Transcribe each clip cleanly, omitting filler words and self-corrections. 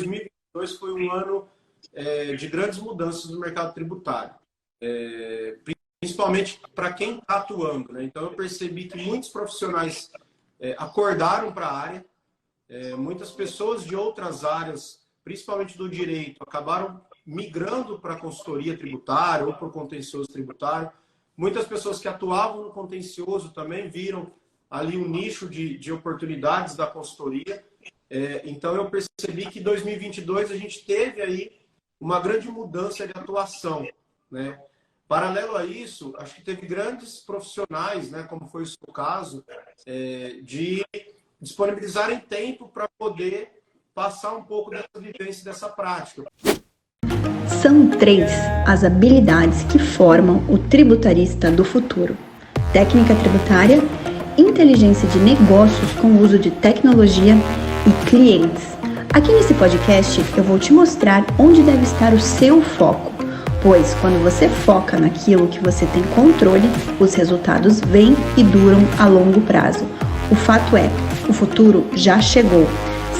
2022 foi um ano de grandes mudanças no mercado tributário, principalmente para quem está atuando, né? Então, eu percebi que muitos profissionais acordaram para a área, muitas pessoas de outras áreas, principalmente do direito, acabaram migrando para a consultoria tributária ou para o contencioso tributário. Muitas pessoas que atuavam no contencioso também viram ali um nicho de oportunidades da consultoria. Então, eu percebi que em 2022 a gente teve aí uma grande mudança de atuação, né? Paralelo a isso, acho que teve grandes profissionais, né, como foi o seu caso, de disponibilizarem tempo para poder passar um pouco dessa vivência, dessa prática. São 3 as habilidades que formam o tributarista do futuro: técnica tributária, inteligência de negócios com o uso de tecnologia e clientes. Aqui nesse podcast eu vou te mostrar onde deve estar o seu foco, pois quando você foca naquilo que você tem controle, os resultados vêm e duram a longo prazo. O fato é, o futuro já chegou.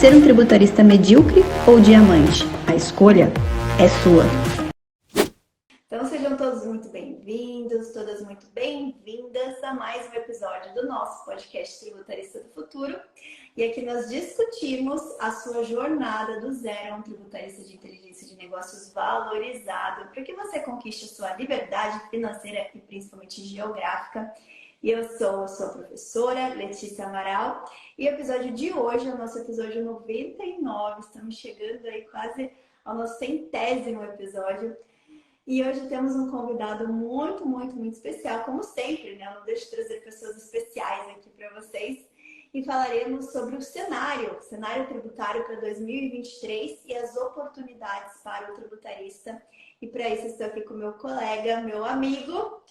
Ser um tributarista medíocre ou diamante? A escolha é sua. Então sejam todos muito bem-vindos, todas muito bem-vindas a mais um episódio do nosso podcast Tributarista do Futuro. E aqui nós discutimos a sua jornada do zero a um tributarista de inteligência de negócios valorizado, para que você conquiste a sua liberdade financeira e principalmente geográfica. E eu sou a sua professora, Letícia Amaral, e o episódio de hoje é o nosso episódio 99, estamos chegando aí quase ao nosso 100º episódio. E hoje temos um convidado muito, muito, muito especial, como sempre, né? Eu não deixo de trazer pessoas especiais aqui para vocês. E falaremos sobre o cenário tributário para 2023 e as oportunidades para o tributarista. E para isso estou aqui com meu colega, meu amigo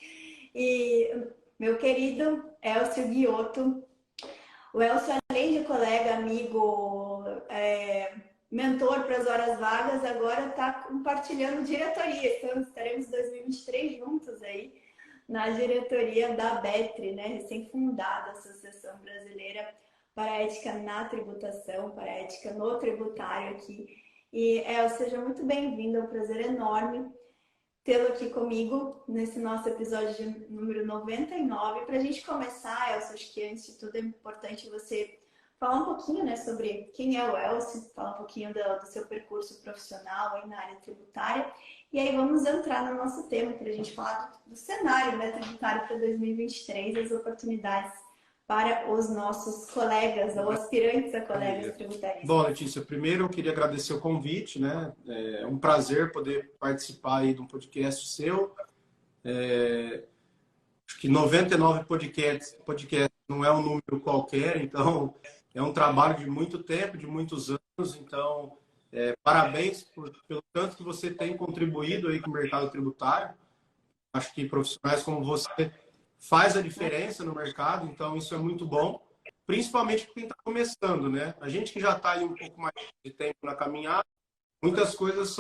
e meu querido Elcio Guiotto. O Elcio, além de colega, amigo, mentor para as horas vagas, agora está compartilhando diretoria. Então estaremos em 2023 juntos aí na diretoria da ABETRI, né, recém-fundada Associação Brasileira para a Ética na Tributação, para a Ética no Tributário aqui. E, seja muito bem-vindo, é um prazer enorme tê-lo aqui comigo nesse nosso episódio de número 99. Para a gente começar, Elcio, acho que antes de tudo é importante você falar um pouquinho, né, sobre quem é o Elcio, falar um pouquinho do seu percurso profissional aí na área tributária. E aí vamos entrar no nosso tema para a gente falar do cenário, né, tributário para 2023, as oportunidades para os nossos colegas ou aspirantes a colegas tributários. Bom, Letícia, primeiro eu queria agradecer o convite, né? É um prazer poder participar aí de um podcast seu. Acho que 99 podcasts não é um número qualquer, então é um trabalho de muito tempo, de muitos anos, então parabéns pelo tanto que você tem contribuído aí com o mercado tributário. Acho que profissionais como você faz a diferença no mercado, então isso é muito bom, principalmente para quem está começando, né? A gente que já está aí um pouco mais de tempo na caminhada, muitas coisas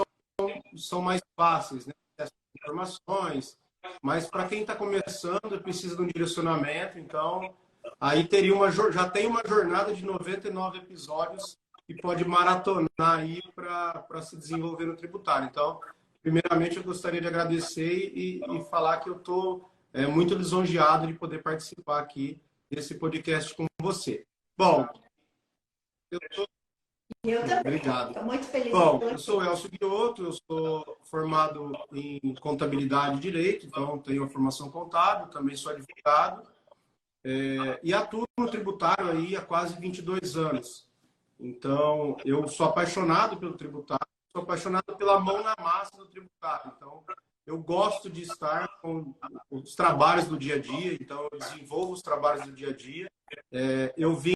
são mais fáceis, né? Informações, mas para quem está começando precisa de um direcionamento, então aí já tem uma jornada de 99 episódios e pode maratonar aí para se desenvolver no tributário. Então, primeiramente, eu gostaria de agradecer e falar que eu estou muito lisonjeado de poder participar aqui desse podcast com você. Bom, eu também. Obrigado. Estou muito feliz. Bom, eu sou o Elcio Guiotto, eu sou formado em contabilidade e direito, então tenho a formação contábil, também sou advogado e atuo no tributário aí há quase 22 anos. Então, eu sou apaixonado pelo tributário, sou apaixonado pela mão na massa do tributário. Então, eu gosto de estar com os trabalhos do dia a dia, então eu desenvolvo os trabalhos do dia a dia. Eu vim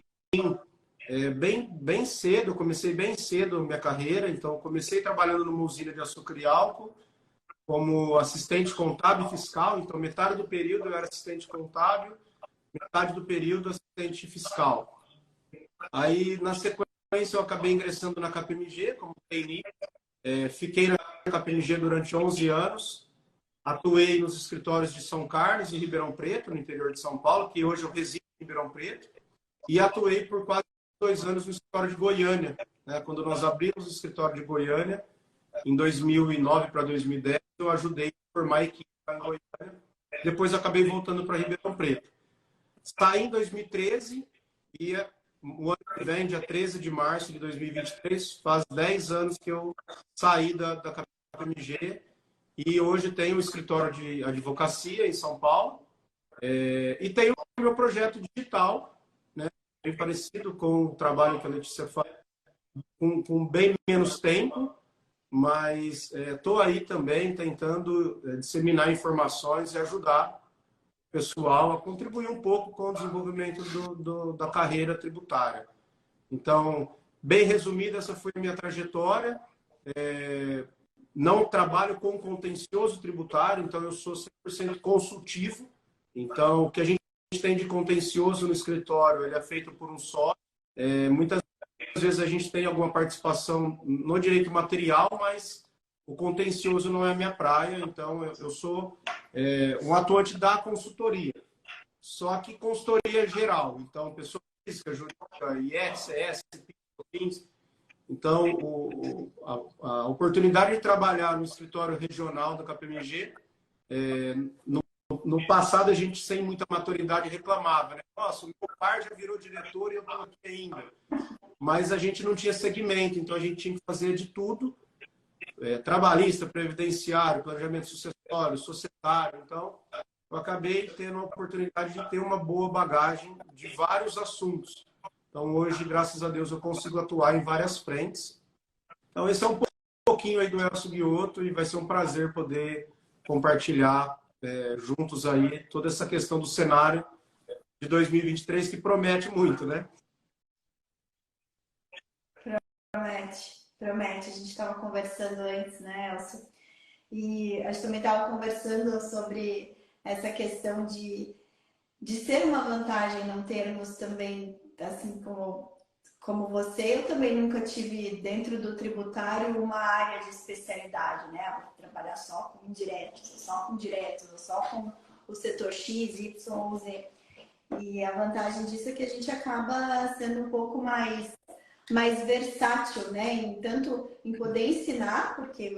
bem cedo, eu comecei bem cedo a minha carreira, então comecei trabalhando numa usina de açúcar e álcool como assistente contábil e fiscal, então metade do período eu era assistente contábil, metade do período assistente fiscal. Aí, na sequência, eu acabei ingressando na KPMG como trainee. Fiquei na KPMG durante 11 anos. Atuei nos escritórios de São Carlos e Ribeirão Preto, no interior de São Paulo, que hoje eu resido em Ribeirão Preto. E atuei por quase 2 anos no escritório de Goiânia, né? Quando nós abrimos o escritório de Goiânia, em 2009 para 2010, eu ajudei a formar a equipe em Goiânia. Depois acabei voltando para Ribeirão Preto. Saí em 2013 e o ano que vem, dia 13 de março de 2023, faz 10 anos que eu saí da KPMG e hoje tenho um escritório de advocacia em São Paulo e tenho o meu projeto digital, né, bem parecido com o trabalho que a Letícia faz, com bem menos tempo, mas estou aí também tentando disseminar informações e ajudar o pessoal a contribuir um pouco com o desenvolvimento da carreira tributária. Então, bem resumida, essa foi a minha trajetória. Não trabalho com contencioso tributário, então eu sou 100% consultivo. Então, o que a gente tem de contencioso no escritório, ele é feito por um sócio. Muitas vezes a gente tem alguma participação no direito material, mas o contencioso não é a minha praia, então eu sou um atuante da consultoria. Só que consultoria geral, então pessoa física, jurídica, IR, CS, PIS. Então, a oportunidade de trabalhar no escritório regional da KPMG, no passado a gente sem muita maturidade reclamava, né? Nossa, o meu par já virou diretor e eu estou aqui ainda. Mas a gente não tinha segmento, então a gente tinha que fazer de tudo, trabalhista, previdenciário, planejamento sucessório, societário. Então, eu acabei tendo a oportunidade de ter uma boa bagagem de vários assuntos. Então, hoje, graças a Deus, eu consigo atuar em várias frentes. Então, esse é um pouquinho aí do Elcio Guiotto e vai ser um prazer poder compartilhar juntos aí toda essa questão do cenário de 2023 que promete muito, né? Promete. A gente estava conversando antes, né, Elcio? E a gente também estava conversando sobre essa questão de ser uma vantagem não termos também, assim como você, eu também nunca tive dentro do tributário uma área de especialidade, né? Trabalhar só com indireto, só com direto, só com o setor X, Y ou Z. E a vantagem disso é que a gente acaba sendo um pouco mais versátil, né? Tanto em poder ensinar, porque,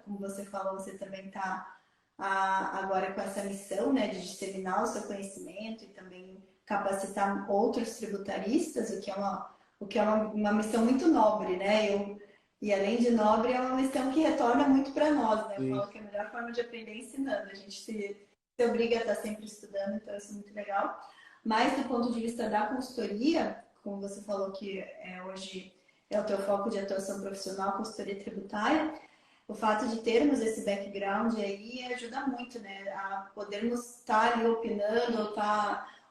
como você falou, você também está agora com essa missão, né, de disseminar o seu conhecimento e também capacitar outros tributaristas, o que é uma missão muito nobre, né? E além de nobre, é uma missão que retorna muito para nós, né? Eu falo que é a melhor forma de aprender é ensinando. A gente se obriga a estar sempre estudando, então isso é muito legal. Mas do ponto de vista da consultoria, como você falou que hoje é o teu foco de atuação profissional, consultoria tributária, o fato de termos esse background aí ajuda muito, né? A podermos estar ali opinando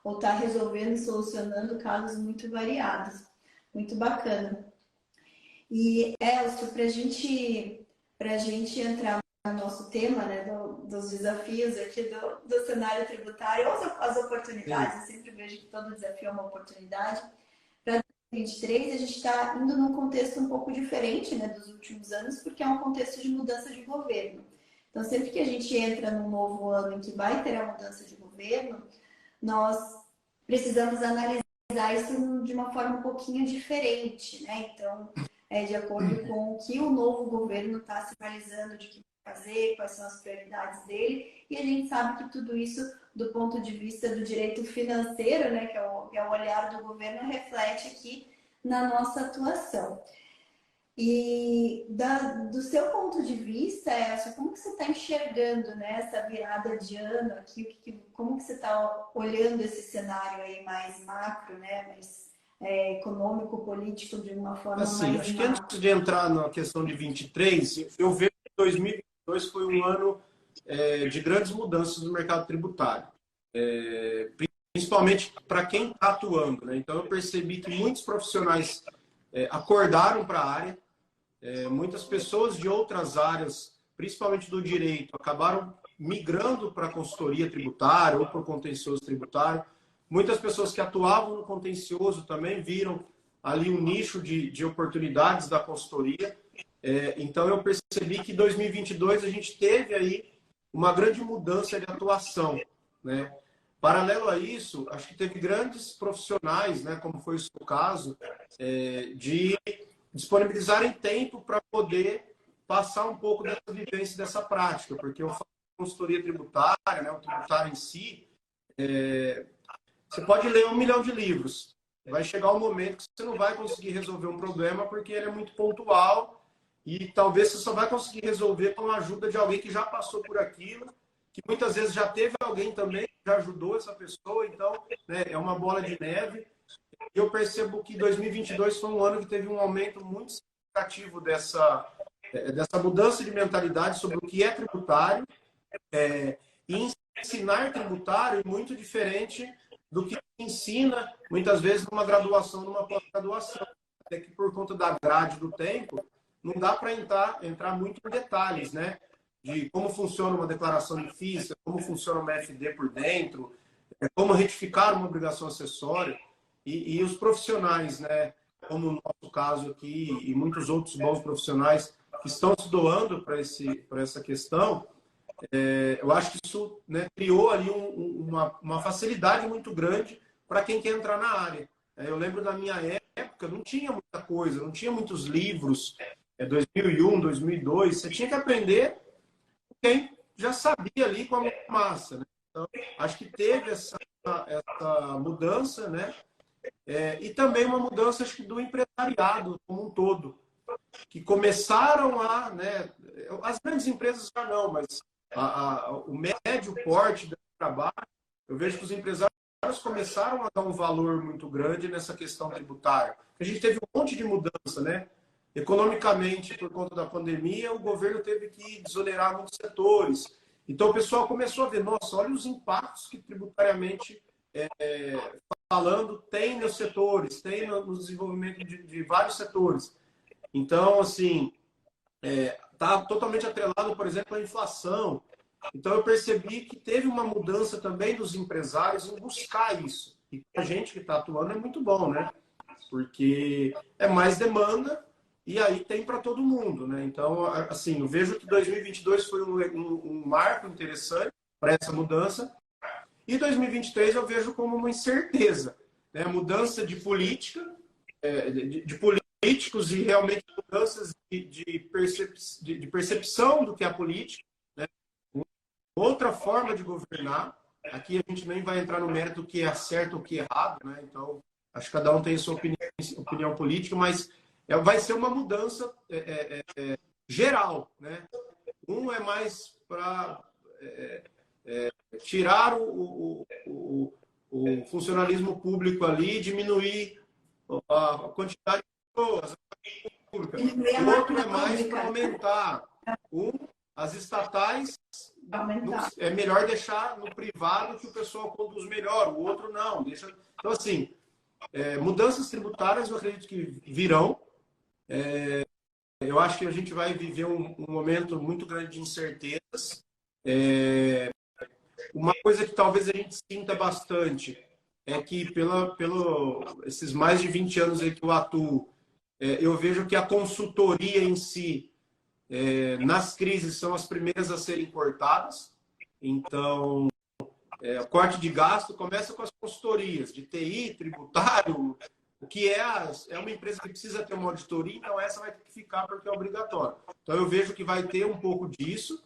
ou tá resolvendo e solucionando casos muito variados. Muito bacana. E, Elcio, para a gente entrar no nosso tema, né, dos desafios aqui do cenário tributário, ou as oportunidades, eu sempre vejo que todo desafio é uma oportunidade. Para 2023, a gente está indo num contexto um pouco diferente, né, dos últimos anos, porque é um contexto de mudança de governo. Então, sempre que a gente entra num novo ano em que vai ter a mudança de governo, nós precisamos analisar isso de uma forma um pouquinho diferente, né? Então, de acordo com o que o novo governo está sinalizando de que vai fazer, quais são as prioridades dele, e a gente sabe que tudo isso, do ponto de vista do direito financeiro, né, que é o olhar do governo, reflete aqui na nossa atuação. E do seu ponto de vista, Elcio, como que você está enxergando, né, essa virada de ano aqui? Como que você está olhando esse cenário aí mais macro, né, mais econômico, político, de uma forma mais acho que antes de entrar na questão de 23, eu vejo que 2022 foi um ano de grandes mudanças no mercado tributário, principalmente para quem está atuando, né? Então, eu percebi que muitos profissionais acordaram para a área. Muitas pessoas de outras áreas, principalmente do direito, acabaram migrando para a consultoria tributária ou para o contencioso tributário. Muitas pessoas que atuavam no contencioso também viram ali um nicho de oportunidades da consultoria. Então, eu percebi que em 2022 a gente teve aí uma grande mudança de atuação, né? Paralelo a isso, acho que teve grandes profissionais, né, como foi o seu caso, de disponibilizarem tempo para poder passar um pouco dessa vivência, dessa prática, porque eu faço consultoria tributária, né, o tributário em si, você pode ler 1 milhão de livros, vai chegar um momento que você não vai conseguir resolver um problema porque ele é muito pontual e talvez você só vai conseguir resolver com a ajuda de alguém que já passou por aquilo, que muitas vezes já teve alguém também que já ajudou essa pessoa, então, né, é uma bola de neve. Eu percebo que 2022 foi um ano que teve um aumento muito significativo dessa mudança de mentalidade sobre o que é tributário, e ensinar tributário é muito diferente do que ensina, muitas vezes, numa graduação, numa pós-graduação. Até que por conta da grade do tempo, não dá para entrar muito em detalhes, né? De como funciona uma declaração de FIS, como funciona uma FD por dentro, como retificar uma obrigação acessória. E os profissionais, né? Como no nosso caso aqui, e muitos outros bons profissionais que estão se doando para essa questão, eu acho que isso, né, criou ali uma facilidade muito grande para quem quer entrar na área. Eu lembro da minha época, não tinha muita coisa, não tinha muitos livros. 2001, 2002, você tinha que aprender quem já sabia ali com a massa, né? Então, acho que teve essa mudança, né? E também uma mudança, acho que, do empresariado como um todo, que começaram né, as grandes empresas já não, mas o médio porte do trabalho, eu vejo que os empresários começaram a dar um valor muito grande nessa questão tributária. A gente teve um monte de mudança, né? Economicamente, por conta da pandemia, o governo teve que desonerar muitos setores. Então, o pessoal começou a ver, nossa, olha os impactos que tributariamente falando tem nos setores, tem no desenvolvimento de vários setores. Então, assim, está totalmente atrelado, por exemplo, à inflação. Então, eu percebi que teve uma mudança também dos empresários em buscar isso. E a gente que está atuando é muito bom, né? Porque é mais demanda e aí tem para todo mundo, né? Então, assim, eu vejo que 2022 foi um marco interessante para essa mudança. E 2023 eu vejo como uma incerteza, né? Mudança de política, de políticos e realmente mudanças de percepção do que é a política, né? Outra forma de governar. Aqui a gente nem vai entrar no mérito do que é certo ou o que é errado, né? Então, acho que cada um tem a sua opinião política, mas vai ser uma mudança geral, né? Um é mais para tirar o funcionalismo público ali, diminuir a quantidade de pessoas. O outro é mais para aumentar. As estatais, é melhor deixar no privado que o pessoal conduz melhor, o outro não. Então, assim, mudanças tributárias eu acredito que virão. Eu acho que a gente vai viver um momento muito grande de incertezas. Uma coisa que talvez a gente sinta bastante é que, esses mais de 20 anos aí que eu atuo, eu vejo que a consultoria em si, nas crises, são as primeiras a serem cortadas. Então, o corte de gasto começa com as consultorias de TI, tributário, o que é uma empresa que precisa ter uma auditoria, então essa vai ter que ficar porque é obrigatório. Então, eu vejo que vai ter um pouco disso.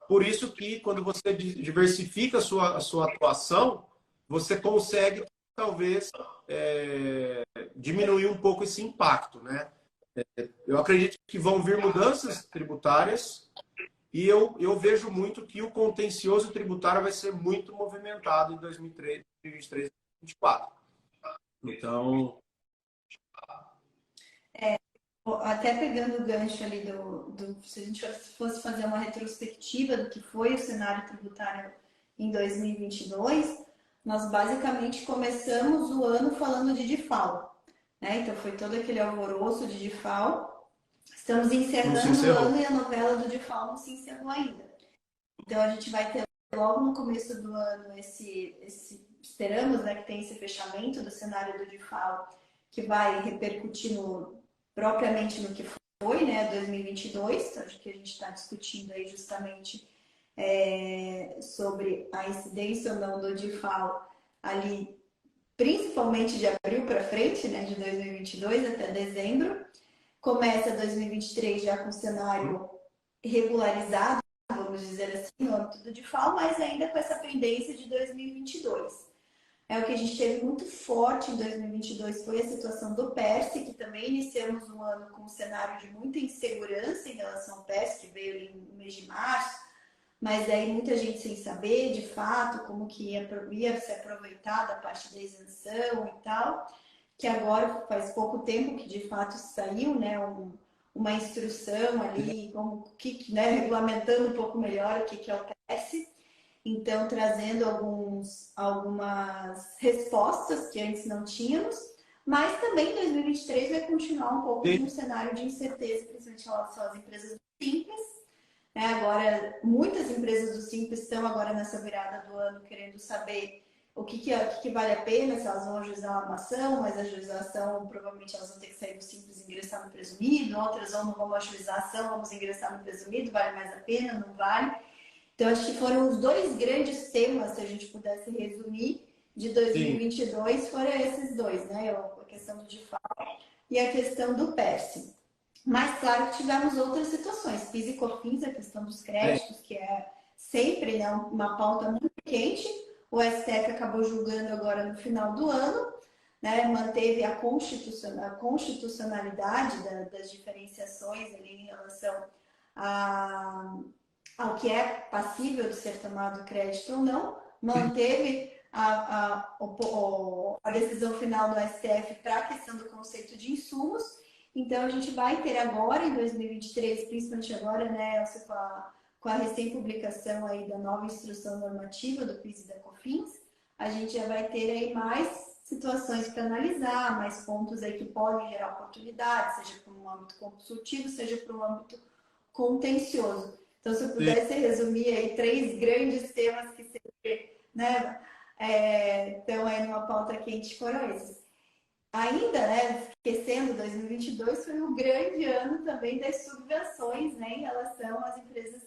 Por isso que, quando você diversifica a sua atuação, você consegue, talvez, diminuir um pouco esse impacto, né? Eu acredito que vão vir mudanças tributárias e eu vejo muito que o contencioso tributário vai ser muito movimentado em 2023 e 2024. Então... Até pegando o gancho ali se a gente fosse fazer uma retrospectiva do que foi o cenário tributário em 2022, nós basicamente começamos o ano falando de DIFAL, né? Então foi todo aquele alvoroço de DIFAL. Estamos encerrando o ano e a novela do DIFAL não se encerrou ainda. Então a gente vai ter logo no começo do ano esperamos, né, que tenha esse fechamento do cenário do DIFAL, que vai repercutir propriamente no que foi, né, 2022, acho que a gente está discutindo aí justamente sobre a incidência ou não do DIFAL ali, principalmente de abril para frente, né, de 2022 até dezembro. começa 2023 já com o cenário regularizado, vamos dizer assim, no âmbito do DeFi, mas ainda com essa pendência de 2022. O que a gente teve muito forte em 2022 foi a situação do PERSE, que também iniciamos um ano com um cenário de muita insegurança em relação ao PERSE, que veio no mês de março, mas aí muita gente sem saber, de fato, como que ia se aproveitar da parte da isenção e tal, que agora faz pouco tempo que de fato saiu, né, uma instrução ali, regulamentando um pouco melhor o que é o PERSE. Então, trazendo algumas respostas que antes não tínhamos, mas também 2023 vai continuar um pouco de um cenário de incerteza, principalmente em relação às empresas do Simples. Né? Agora, muitas empresas do Simples estão agora nessa virada do ano querendo saber o que vale a pena, se elas vão ajuizar uma ação, mas a ajuização, provavelmente elas vão ter que sair do Simples e ingressar no presumido, outras não vamos ajuizar a ação, vamos ingressar no presumido, vale mais a pena, não vale? Então, acho que foram os dois grandes temas, se a gente pudesse resumir, de 2022, foram esses dois, né? A questão do DeFi e a questão do PERSE. Mas, claro que tivemos outras situações. PIS e COFINS, a questão dos créditos, que é sempre, né, uma pauta muito quente. O STF acabou julgando agora no final do ano, né? Manteve a constitucionalidade das diferenciações ali em relação ao que é passível de ser tomado crédito ou não, manteve a decisão final do STF para a questão do conceito de insumos. Então, a gente vai ter agora, em 2023, principalmente agora, né, com a recém-publicação aí da nova instrução normativa do PIS e da COFINS, a gente já vai ter aí mais situações para analisar, mais pontos aí que podem gerar oportunidades, seja para um âmbito consultivo, seja para um âmbito contencioso. Então, se eu pudesse resumir aí 3 grandes temas que sempre, né, estão aí numa pauta quente, foram esses. Ainda, né, esquecendo, 2022 foi um grande ano também das subvenções, né, em relação às empresas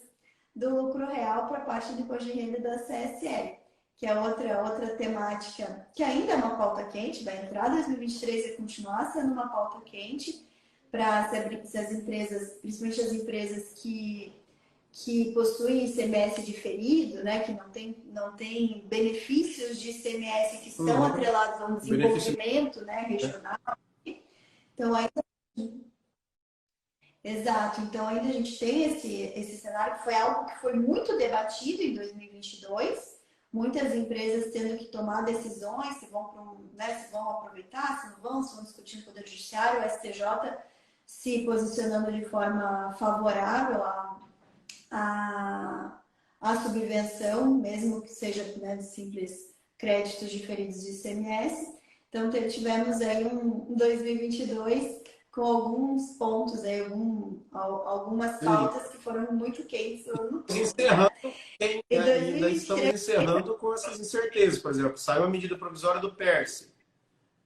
do lucro real para a parte de imposto de renda da CSL, que é outra temática que ainda é uma pauta quente, vai entrar 2023 e continuar sendo uma pauta quente para se as empresas, principalmente as empresas que possuem ICMS diferido, né, que não tem benefícios de ICMS que estão atrelados a um desenvolvimento, né, regional. Então, exato. Então, ainda a gente tem esse cenário que foi algo que foi muito debatido em 2022. Muitas empresas tendo que tomar decisões se vão aproveitar, se não vão, se vão discutir no Poder Judiciário, o STJ se posicionando de forma favorável a subvenção, mesmo que seja, né, de simples créditos diferidos de ICMS. Então, tivemos aí um 2022 com alguns pontos, aí, algumas pautas que foram muito quentes. Ainda estamos encerrando com essas incertezas. Por exemplo, saiu a medida provisória do PERSE.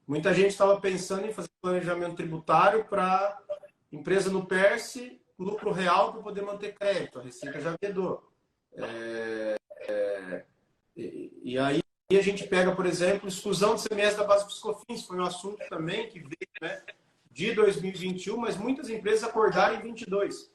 Muita gente estava pensando em fazer planejamento tributário para empresa no PERSE, lucro real para poder manter crédito. A Receita já vedou. E aí a gente pega, por exemplo, exclusão de CMS da base PIS/COFINS. Foi um assunto também que veio, né, de 2021, mas muitas empresas acordaram em 2022.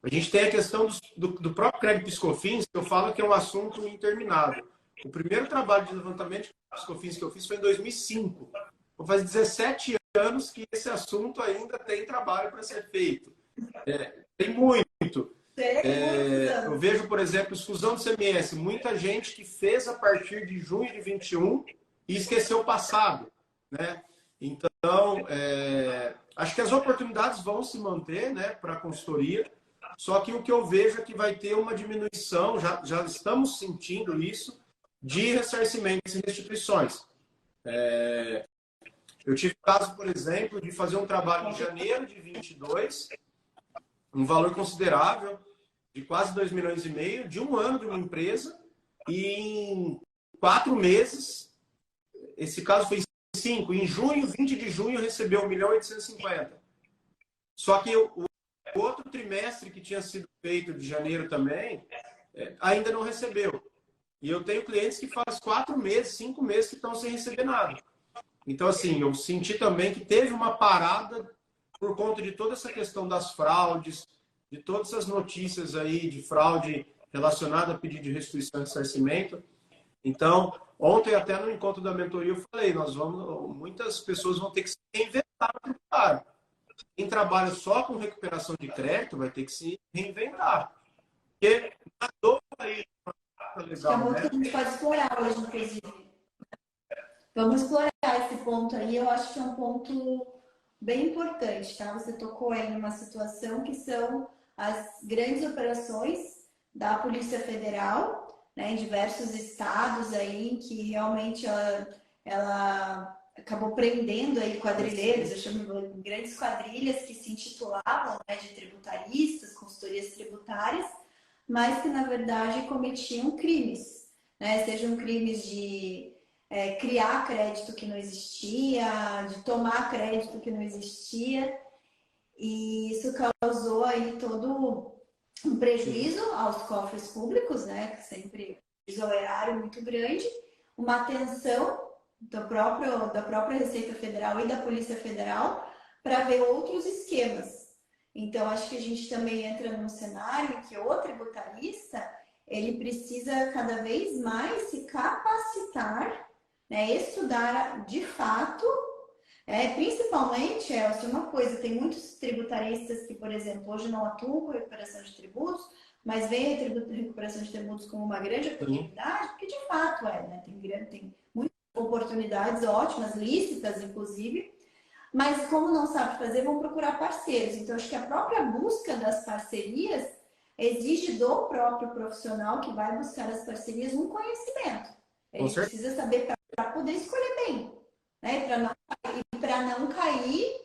A gente tem a questão do próprio crédito PIS/COFINS, que eu falo que é um assunto interminável. O primeiro trabalho de levantamento de PIS/COFINS que eu fiz foi em 2005. Vou fazer 17 anos que esse assunto ainda tem trabalho para ser feito. Tem muito. Eu vejo, por exemplo, exclusão do CMS. Muita gente que fez a partir de junho de 21 e esqueceu o passado, né? Então, acho que as oportunidades vão se manter, né, para a consultoria. Só que o que eu vejo é que vai ter uma diminuição, já estamos sentindo isso, de ressarcimentos e restituições. Eu tive o caso, por exemplo, de fazer um trabalho em janeiro de 22, um valor considerável, de quase 2,5 milhões, de um ano de uma empresa, e em 4 meses, esse caso foi 5, em junho, 20 de junho, recebeu 1.850.000. Só que o outro trimestre que tinha sido feito de janeiro também, ainda não recebeu. E eu tenho clientes que faz 4 meses, 5 meses que estão sem receber nada. Então, assim, eu senti também que teve uma parada por conta de toda essa questão das fraudes, de todas essas notícias aí de fraude relacionada a pedido de restituição e ressarcimento. Então, ontem até no encontro da mentoria eu falei, muitas pessoas vão ter que se reinventar no tributário. Quem trabalha só com recuperação de crédito vai ter que se reinventar. Porque na dor aí, Legal, é muito que a gente pode explorar hoje, inclusive. Vamos explorar esse ponto aí, eu acho que é um ponto bem importante, tá? Você tocou aí numa situação que são as grandes operações da Polícia Federal, né, em diversos estados aí, em que realmente ela acabou prendendo aí quadrilheiros, eu chamo de grandes quadrilhas que se intitulavam, né, de tributaristas, consultorias tributárias, mas que na verdade cometiam crimes, né? Sejam crimes de criar crédito que não existia, de tomar crédito que não existia, e isso causou aí todo um prejuízo aos cofres públicos, né? Que sempre o erário muito grande, uma atenção da própria Receita Federal e da Polícia Federal para ver outros esquemas. Então, acho que a gente também entra num cenário em que o tributarista ele precisa cada vez mais se capacitar, né, estudar de fato, principalmente, uma coisa, tem muitos tributaristas que, por exemplo, hoje não atuam com recuperação de tributos, mas veem a recuperação de tributos como uma grande oportunidade, porque de fato né, tem muitas oportunidades ótimas, lícitas, inclusive, mas como não sabe fazer, vão procurar parceiros. Então, acho que a própria busca das parcerias exige do próprio profissional que vai buscar as parcerias um conhecimento. Ele precisa saber para poder escolher bem, né? Para não cair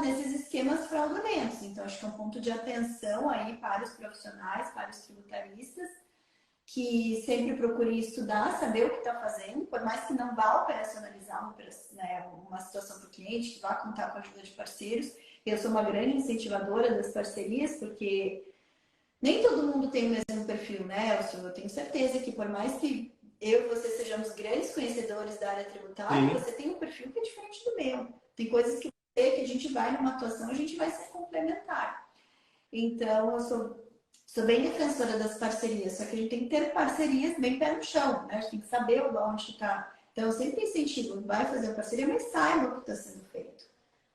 nesses esquemas fraudulentos. Então, acho que é um ponto de atenção aí para os profissionais, para os tributaristas, que sempre procurem estudar, saber o que está fazendo, por mais que não vá operacionalizar uma situação para o cliente, que vá contar com a ajuda de parceiros. Eu sou uma grande incentivadora das parcerias, porque nem todo mundo tem o mesmo perfil, né, Elcio? Eu tenho certeza que por mais que eu e você sejamos grandes conhecedores da área tributária, você tem um perfil que é diferente do meu. Tem coisas que a gente vai numa atuação, a gente vai ser complementar. Então, eu sou bem defensora das parcerias, só que a gente tem que ter parcerias bem pé no chão, né? A gente tem que saber onde está. Então, eu sempre incentivo, vai fazer uma parceria, mas saiba o que está sendo feito.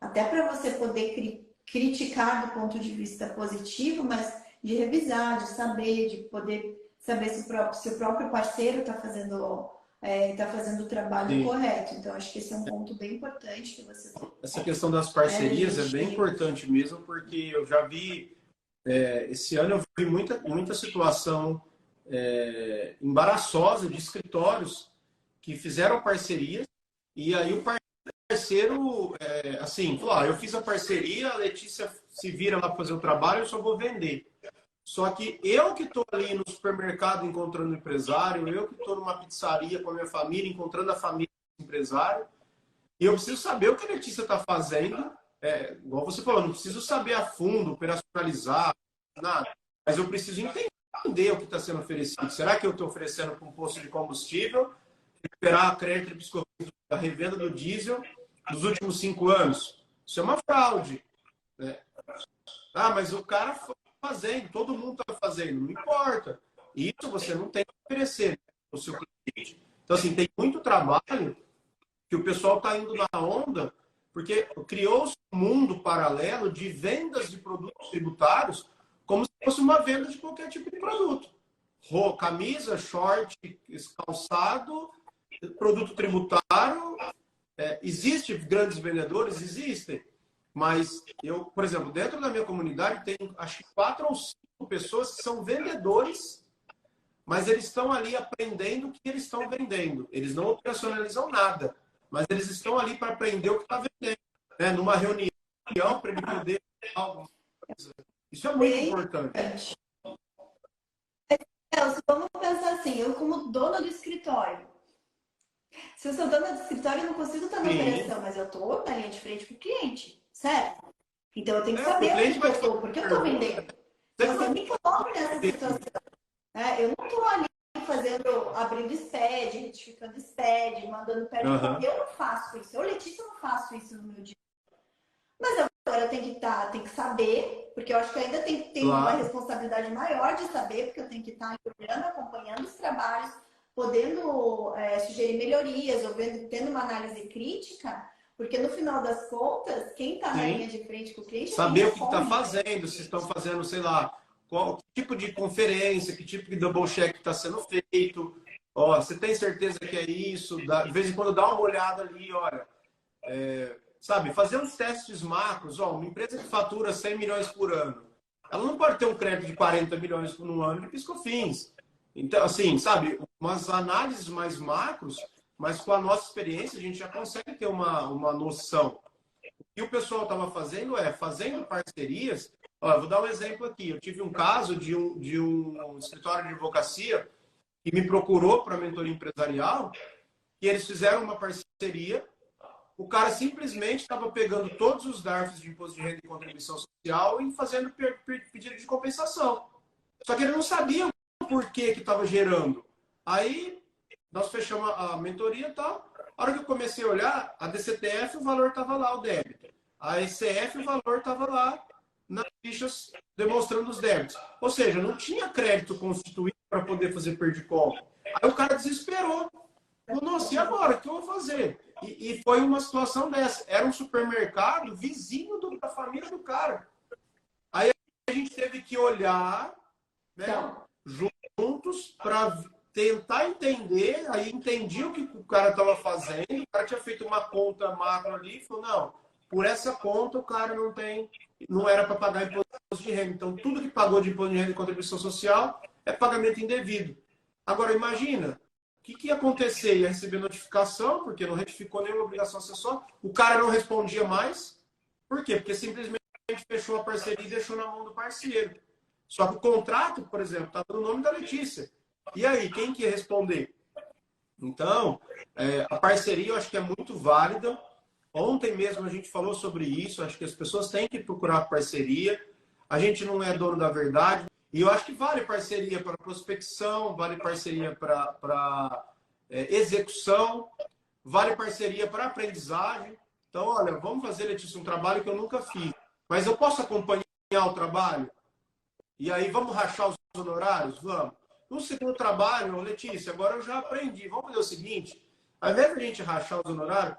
Até para você poder criticar do ponto de vista positivo, mas de revisar, de saber, de poder saber se o próprio parceiro está fazendo o trabalho correto. Então, acho que esse é um ponto bem importante que você... Essa questão das parcerias é bem importante mesmo, porque eu já vi... esse ano eu vi muita situação embaraçosa de escritórios que fizeram parcerias e aí o parceiro, assim, falou, eu fiz a parceria, a Letícia se vira lá para fazer o trabalho, eu só vou vender. Só que eu que estou ali no supermercado encontrando o empresário, eu que estou numa pizzaria com a minha família, encontrando a família do empresário, e eu preciso saber o que a Letícia está fazendo, igual você falou, não preciso saber a fundo, operacionalizar, nada, mas eu preciso entender o que está sendo oferecido. Será que eu estou oferecendo para um posto de combustível, recuperar a crédito da revenda do diesel dos últimos 5 anos? Isso é uma fraude, né? Mas o cara fazendo, todo mundo está fazendo, não importa. Isso você não tem que oferecer ao seu cliente. Então, assim, tem muito trabalho que o pessoal está indo na onda, porque criou-se um mundo paralelo de vendas de produtos tributários como se fosse uma venda de qualquer tipo de produto. Camisa, short, calçado, produto tributário. Existem grandes vendedores? Existem. Mas eu, por exemplo, dentro da minha comunidade tem acho que 4 ou 5 pessoas que são vendedores, mas eles estão ali aprendendo o que eles estão vendendo. Eles não operacionalizam nada, mas eles estão ali para aprender o que está vendendo. Né? Numa reunião, para ele poder alguma coisa. Isso é muito importante. Vamos pensar assim, eu como dona do escritório, se eu sou dona do escritório, eu não consigo estar na operação, mas eu estou na linha de frente com o cliente. Certo? Então eu tenho que saber porque eu estou vendendo. Então você me coloca nessa situação. Eu não estou ali fazendo, abrindo SPED, retificando SPED, mandando pé de conta. Eu não faço isso. Eu, Letícia, não faço isso no meu dia. Mas agora eu tenho que saber, porque eu acho que ainda tem uma responsabilidade maior de saber, porque eu tenho que estar olhando, acompanhando os trabalhos, podendo sugerir melhorias, ou tendo uma análise crítica, porque no final das contas, quem está na linha de frente com o cliente... Saber o que está fazendo, se estão fazendo, sei lá, qual tipo de conferência, que tipo de double check está sendo feito. Ó, você tem certeza que é isso? De vez em quando dá uma olhada ali, olha... sabe, fazer uns testes macros. Ó, uma empresa que fatura 100 milhões por ano, ela não pode ter um crédito de 40 milhões no ano de PiscoFins. Então, assim, sabe, umas análises mais macros, mas com a nossa experiência a gente já consegue ter uma noção. O que o pessoal estava fazendo fazendo parcerias. Ó, eu vou dar um exemplo aqui. Eu tive um caso de um escritório de advocacia que me procurou para mentoria empresarial, e eles fizeram uma parceria. O cara simplesmente estava pegando todos os DARFs de imposto de renda e contribuição social e fazendo pedido de compensação. Só que ele não sabia o porquê que estava gerando. Aí nós fechamos a mentoria e tal. A hora que eu comecei a olhar, a DCTF, o valor estava lá, o débito. A ECF, o valor estava lá nas fichas demonstrando os débitos. Ou seja, não tinha crédito constituído para poder fazer perdiconta. Aí o cara desesperou. Falou, nossa, e agora? O que eu vou fazer? E foi uma situação dessa. Era um supermercado vizinho da família do cara. Aí a gente teve que olhar, né, juntos para tentar entender. Aí entendi o que o cara estava fazendo. O cara tinha feito uma conta macro ali e falou, não, por essa conta o cara não era para pagar imposto de renda. Então, tudo que pagou de imposto de renda e contribuição social é pagamento indevido. Agora, imagina, o que ia acontecer? Ia receber notificação, porque não retificou nenhuma obrigação acessória. O cara não respondia mais. Por quê? Porque simplesmente fechou a parceria e deixou na mão do parceiro. Só que o contrato, por exemplo, estava no nome da Letícia. E aí, quem que ia responder? Então, a parceria eu acho que é muito válida. Ontem mesmo a gente falou sobre isso. Acho que as pessoas têm que procurar parceria. A gente não é dono da verdade. E eu acho que vale parceria para prospecção, vale parceria para execução, vale parceria para aprendizagem. Então, olha, vamos fazer, Letícia, um trabalho que eu nunca fiz. Mas eu posso acompanhar o trabalho? E aí, vamos rachar os honorários? Vamos. No segundo trabalho, Letícia, agora eu já aprendi. Vamos fazer o seguinte, ao invés de a gente rachar os honorários,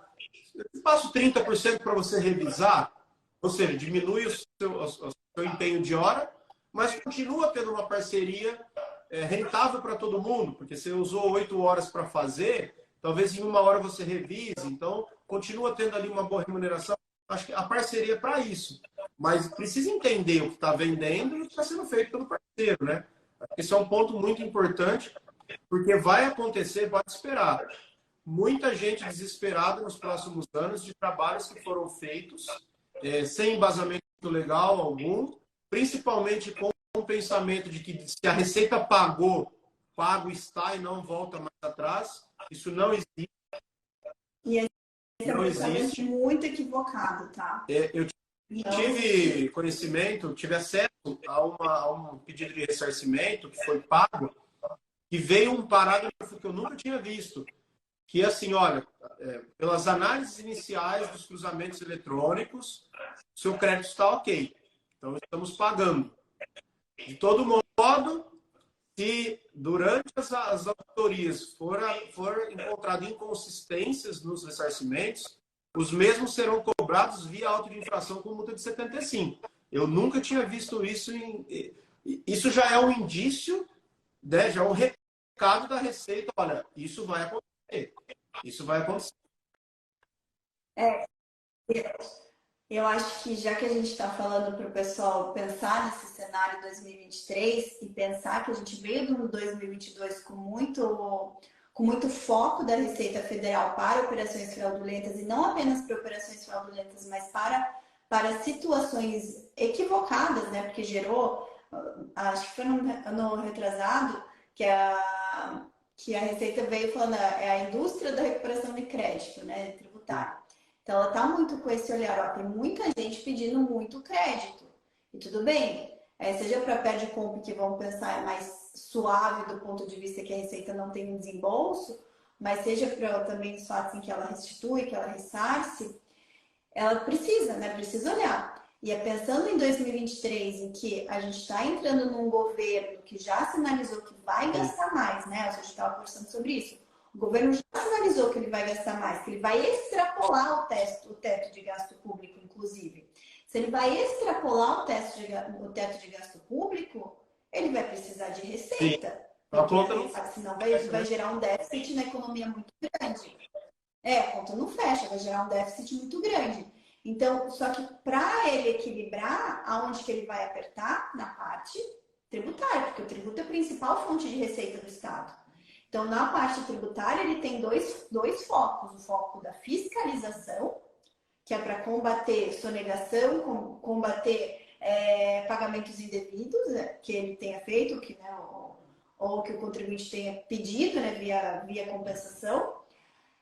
eu passo 30% para você revisar, ou seja, diminui o seu empenho de hora, mas continua tendo uma parceria rentável para todo mundo, porque você usou 8 horas para fazer, talvez em 1 hora você revise, então continua tendo ali uma boa remuneração. Acho que a parceria é para isso, mas precisa entender o que está vendendo e o que está sendo feito pelo parceiro, né? Esse é um ponto muito importante, porque vai acontecer, pode esperar, muita gente desesperada nos próximos anos de trabalhos que foram feitos sem embasamento legal algum, principalmente com o pensamento de que se a Receita pagou, pago está e não volta mais atrás. Isso não existe. E esse é um pensamento muito equivocado, tá? Eu tive conhecimento, tive acesso a um pedido de ressarcimento que foi pago, e veio um parágrafo que eu nunca tinha visto, que é assim, olha, pelas análises iniciais dos cruzamentos eletrônicos, seu crédito está ok. Então, estamos pagando. De todo modo, se durante as auditorias for encontrado inconsistências nos ressarcimentos, os mesmos serão cobrados via auto de infração com multa de 75. Eu nunca tinha visto isso. Isso já é um indício, né, já é um recado da Receita. Olha, isso vai acontecer. Isso vai acontecer. Eu acho que já que a gente está falando para o pessoal pensar nesse cenário 2023 e pensar que a gente veio do 2022 com muito foco da Receita Federal para operações fraudulentas, e não apenas para operações fraudulentas, mas para situações equivocadas, né? Porque gerou, acho que foi no ano retrasado, que a Receita veio falando, é a indústria da recuperação de crédito, né? Tributário. Então, ela está muito com esse olhar, ó, tem muita gente pedindo muito crédito. E tudo bem, seja para pé de compra que vão pensar mais suave do ponto de vista que a Receita não tem um desembolso, mas seja também os fatos em que ela restitui, que ela ressarce, ela precisa, né? Precisa olhar. E é pensando em 2023, em que a gente está entrando num governo que já sinalizou que vai gastar mais, né? A gente estava conversando sobre isso. O governo já sinalizou que ele vai gastar mais, que ele vai extrapolar o teto de gasto público, inclusive. Se ele vai extrapolar o teto de gasto público, ele vai precisar de receita. Porque, senão vai gerar um déficit na economia muito grande. A conta não fecha, vai gerar um déficit muito grande. Então, só que para ele equilibrar, aonde que ele vai apertar? Na parte tributária, porque o tributo é a principal fonte de receita do Estado. Então, na parte tributária, ele tem dois focos. O foco da fiscalização, que é para combater sonegação, combater pagamentos indevidos, que ele tenha feito, que, né, ou que o contribuinte tenha pedido, né, via compensação.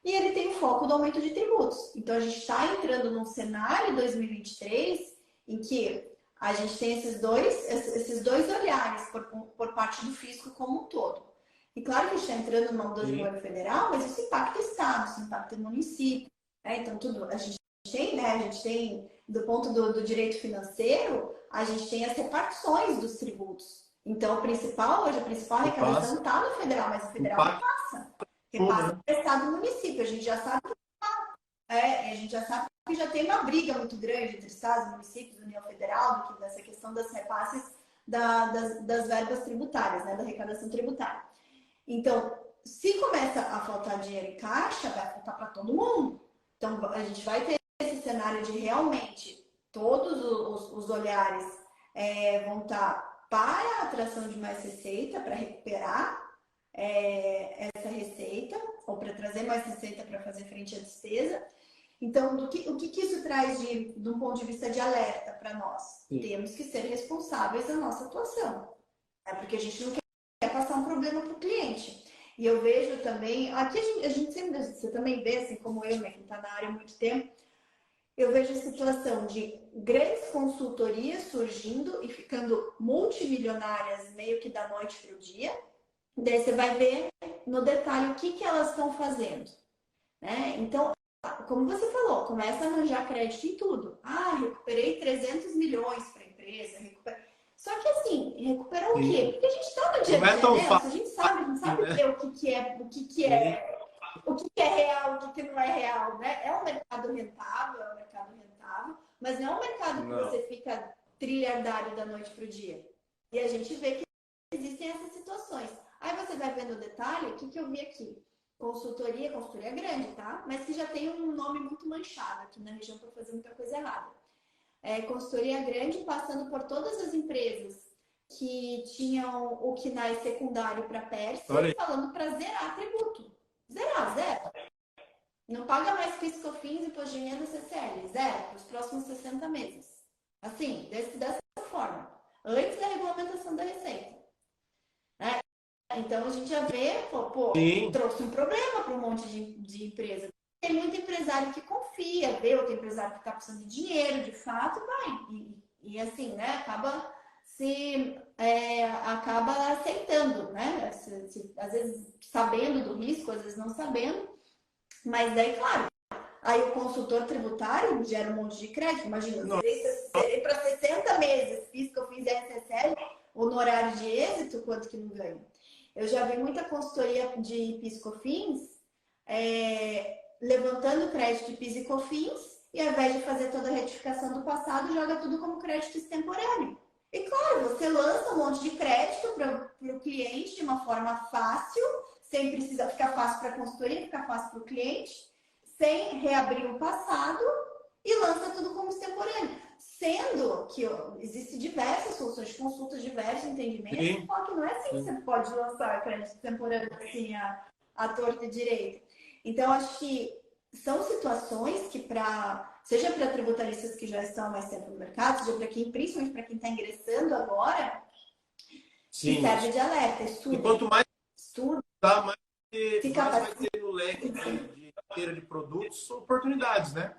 E ele tem o foco do aumento de tributos. Então, a gente está entrando num cenário 2023 em que a gente tem esses dois olhares por parte do fisco como um todo. E claro que a gente está entrando no âmbito do governo federal, mas isso impacta o Estado, isso impacta o município. Então, tudo a gente tem, né? A gente tem, do ponto do direito financeiro, a gente tem as repartições dos tributos. Então, hoje, a principal arrecadação está no federal, mas o federal não passa. Repassa para o Estado e município. A gente já sabe que já tem uma briga muito grande entre Estados, municípios, União Federal, nessa questão das repasses das verbas tributárias, né, da arrecadação tributária. Então, se começa a faltar dinheiro em caixa, vai faltar para todo mundo. Então, a gente vai ter esse cenário de realmente todos os olhares vão estar para a atração de mais receita, para recuperar essa receita, ou para trazer mais receita para fazer frente à despesa. Então, o que isso traz de um ponto de vista de alerta para nós? Sim. Temos que ser responsáveis da nossa atuação. Porque a gente não quer passar um problema para o cliente. E eu vejo também, aqui a gente sempre, você também vê, assim como eu, né, que está na área há muito tempo, eu vejo a situação de grandes consultorias surgindo e ficando multimilionárias meio que da noite para o dia. Daí você vai ver no detalhe o que elas estão fazendo, né? Então, como você falou, começa a arranjar crédito em tudo. Recuperei 300 milhões para a empresa. Só que assim, recuperou o quê? Porque a gente está no dia a dia, né? A gente sabe né? o que é real, o que não é real, né? É um mercado rentável, mas não é um mercado que você fica trilhardário da noite para o dia. E a gente vê que existem essas situações. Aí você vai vendo o detalhe, o que eu vi aqui? Consultoria grande, tá? Mas que já tem um nome muito manchado aqui na região para fazer muita coisa errada. Consultoria grande passando por todas as empresas que tinham o KNAI secundário para PERSE, falando para zerar tributo. Zero. Não paga mais PIS, COFINS, imposto de renda, CCL. Zero, para os próximos 60 meses. Assim, dessa forma. Antes da regulamentação da Receita. Então, a gente já vê, trouxe um problema para um monte de empresa. Tem muito empresário que confia, vê outro empresário que está precisando de dinheiro, de fato, vai. E assim, né, acaba aceitando, né? Às vezes sabendo do risco, às vezes não sabendo. Mas daí, claro, aí o consultor tributário gera um monte de crédito. Imagina, serei para 60 meses, fiz que eu fiz SSL, honorário de êxito, quanto que não ganho? Eu já vi muita consultoria de PIS e COFINS levantando crédito de PIS e COFINS e ao invés de fazer toda a retificação do passado, joga tudo como crédito extemporâneo. E claro, você lança um monte de crédito para o cliente de uma forma fácil, sem precisar ficar fácil para a consultoria, ficar fácil para o cliente, sem reabrir o passado e lança tudo como extemporâneo. Sendo que existem diversas soluções de consultas, diversos entendimentos, só que não é assim que você pode lançar crédito temporário assim, a torta e direito. Então, acho que são situações que, seja para tributaristas que já estão há mais tempo no mercado, seja para principalmente para quem está ingressando agora, que serve de alerta. Estudo. E quanto mais estudo, mais vai ter no leque de carteira de produtos, oportunidades, né?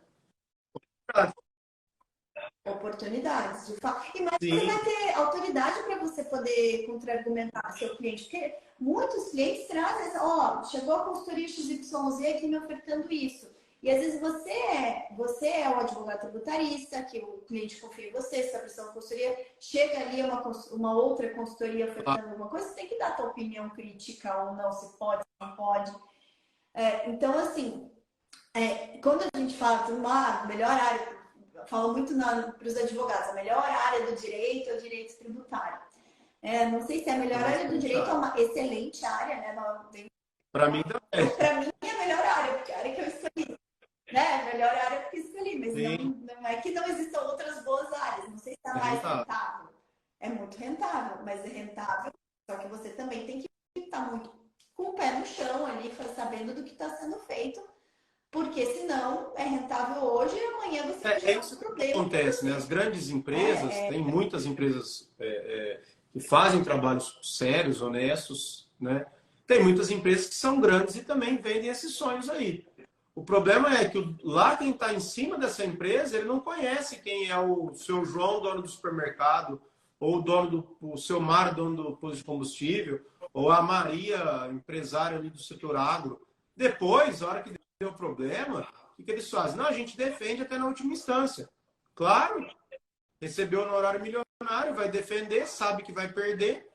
Oportunidades, de fato. E mais você Sim, vai ter autoridade para você poder contra-argumentar seu cliente, porque muitos clientes trazem, ó, chegou a consultoria XYZ aqui me ofertando isso. E às vezes você é o advogado tributarista, que o cliente confia em você, se a prestando consultoria, chega ali uma outra consultoria ofertando alguma coisa, você tem que dar a tua opinião crítica ou não, se pode, se não pode. Então, assim, quando a gente fala de uma melhor área, eu falo muito para os advogados, a melhor área do direito é o direito tributário. Não sei se é a melhor área do direito ou uma excelente área, né? para mim também. Para mim é a melhor área, porque é a área que eu escolhi. Né? A melhor área que eu escolhi, mas não é que não existam outras boas áreas. Não sei se está mais rentável. É muito rentável, mas é rentável. Só que você também tem que estar muito com o pé no chão ali, sabendo do que está sendo feito. Porque senão é rentável hoje e amanhã você vai ter isso um problema. Que acontece, né? As grandes empresas, tem muitas empresas que fazem trabalhos sérios, honestos, né? Tem muitas empresas que são grandes e também vendem esses sonhos aí. O problema é que lá quem está em cima dessa empresa, ele não conhece quem é o seu João, dono do supermercado, ou o seu Mar, dono do posto de combustível, ou a Maria, empresária ali do setor agro. Depois, a hora que deu problema, o que eles fazem? Não, a gente defende até na última instância. Claro, recebeu no horário milionário, vai defender, sabe que vai perder.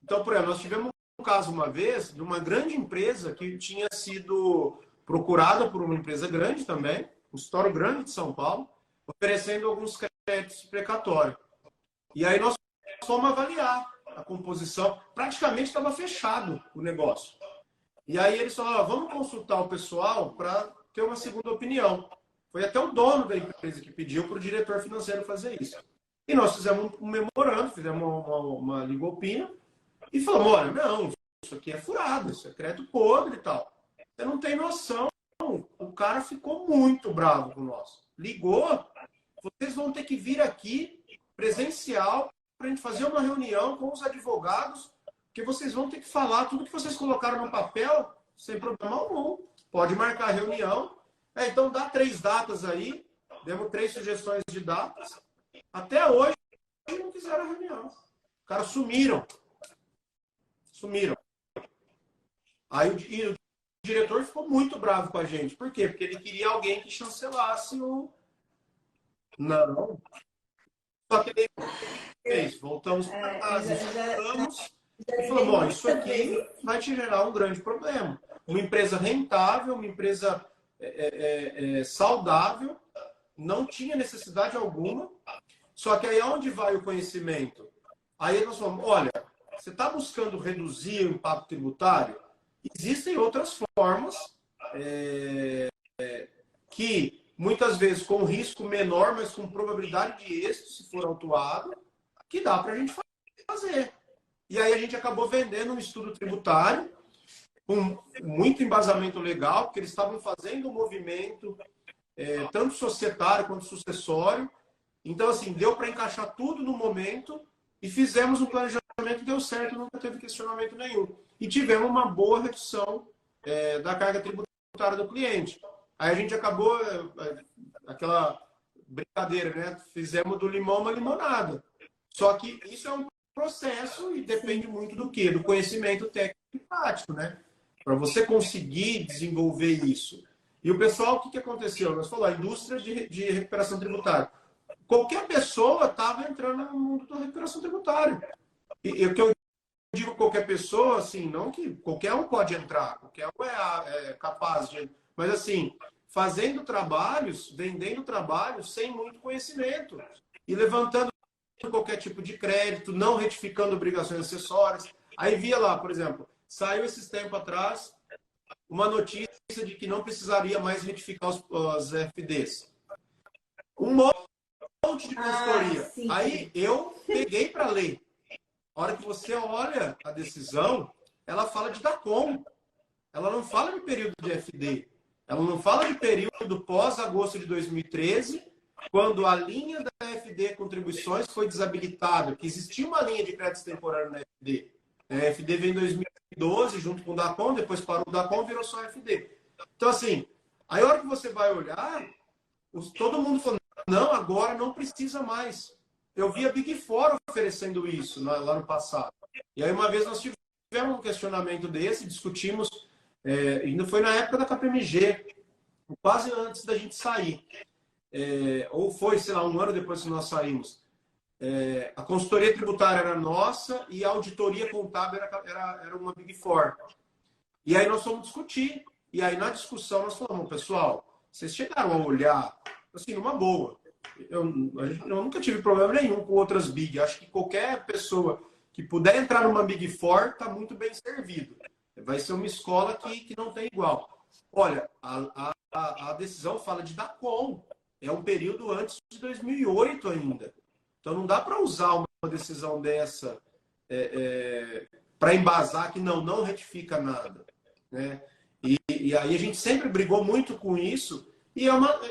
Então, por exemplo, nós tivemos um caso uma vez de uma grande empresa que tinha sido procurada por uma empresa grande também, um escritório grande de São Paulo, oferecendo alguns créditos precatórios. E aí nós fomos avaliar a composição. Praticamente estava fechado o negócio. E aí eles falaram, vamos consultar o pessoal para ter uma segunda opinião. Foi até o dono da empresa que pediu para o diretor financeiro fazer isso. E nós fizemos um memorando, fizemos uma ligopina e falamos, olha, não, isso aqui é furado, isso é crédito podre e tal. Você não tem noção. O cara ficou muito bravo com nós. Ligou, vocês vão ter que vir aqui presencial para a gente fazer uma reunião com os advogados, que vocês vão ter que falar tudo que vocês colocaram no papel, sem problema algum. Pode marcar a reunião. Então dá 3 datas aí, demos 3 sugestões de datas. Até hoje não fizeram a reunião. Os caras sumiram. Sumiram. Aí o diretor ficou muito bravo com a gente. Por quê? Porque ele queria alguém que chancelasse o... Não. Só que daí voltamos para casa, estudamos e falamos, bom, isso aqui vai te gerar um grande problema. Uma empresa rentável, uma empresa saudável, não tinha necessidade alguma. Só que aí onde vai o conhecimento? Aí nós falamos, olha, você está buscando reduzir o impacto tributário? Existem outras formas que, muitas vezes, com risco menor, mas com probabilidade de êxito, se for autuado, que dá para a gente fazer. E aí a gente acabou vendendo um estudo tributário com muito embasamento legal, porque eles estavam fazendo um movimento tanto societário quanto sucessório. Então, assim, deu para encaixar tudo no momento e fizemos um planejamento, deu certo, nunca teve questionamento nenhum. E tivemos uma boa redução da carga tributária do cliente. Aí a gente acabou, aquela brincadeira, né? Fizemos do limão uma limonada. Só que isso é um processo e depende muito do quê? Do conhecimento técnico e prático, né? Para você conseguir desenvolver isso. E o pessoal, o que aconteceu? Nós falamos, a indústria de recuperação tributária. Qualquer pessoa estava entrando no mundo da recuperação tributária. E o que eu digo qualquer pessoa, assim, não que qualquer um pode entrar, qualquer um é capaz de... Mas, assim, fazendo trabalhos, vendendo trabalhos sem muito conhecimento. E levantando qualquer tipo de crédito, não retificando obrigações acessórias. Aí via lá, por exemplo, saiu esses tempos atrás uma notícia de que não precisaria mais retificar os FDs. Um monte de consultoria. Aí eu peguei para ler. A hora que você olha a decisão, ela fala de DACOM. Ela não fala de período de FD. Ela não fala de período pós-agosto de 2013, quando a linha da FD Contribuições foi desabilitada, que existia uma linha de crédito temporário na FD. A FD veio em 2012, junto com o DACOM, depois parou o DACOM, virou só FD. Então, assim, aí a hora que você vai olhar, todo mundo falando, não, agora não precisa mais. Eu vi a Big Four oferecendo isso lá no passado. E aí uma vez nós tivemos um questionamento desse, discutimos, ainda foi na época da KPMG, quase antes da gente sair. Ou foi, sei lá, um ano depois que nós saímos. A consultoria tributária era nossa e a auditoria contábil era uma Big Four. E aí nós fomos discutir. E aí na discussão nós falamos, pessoal, vocês chegaram a olhar, assim, numa boa. Eu nunca tive problema nenhum com outras Big. Acho que qualquer pessoa que puder entrar numa Big Four está muito bem servido. Vai ser uma escola que não tem igual. Olha, a decisão fala de DACOM. É um período antes de 2008 ainda. Então não dá para usar uma decisão dessa para embasar que não retifica nada. Né? E aí a gente sempre brigou muito com isso. E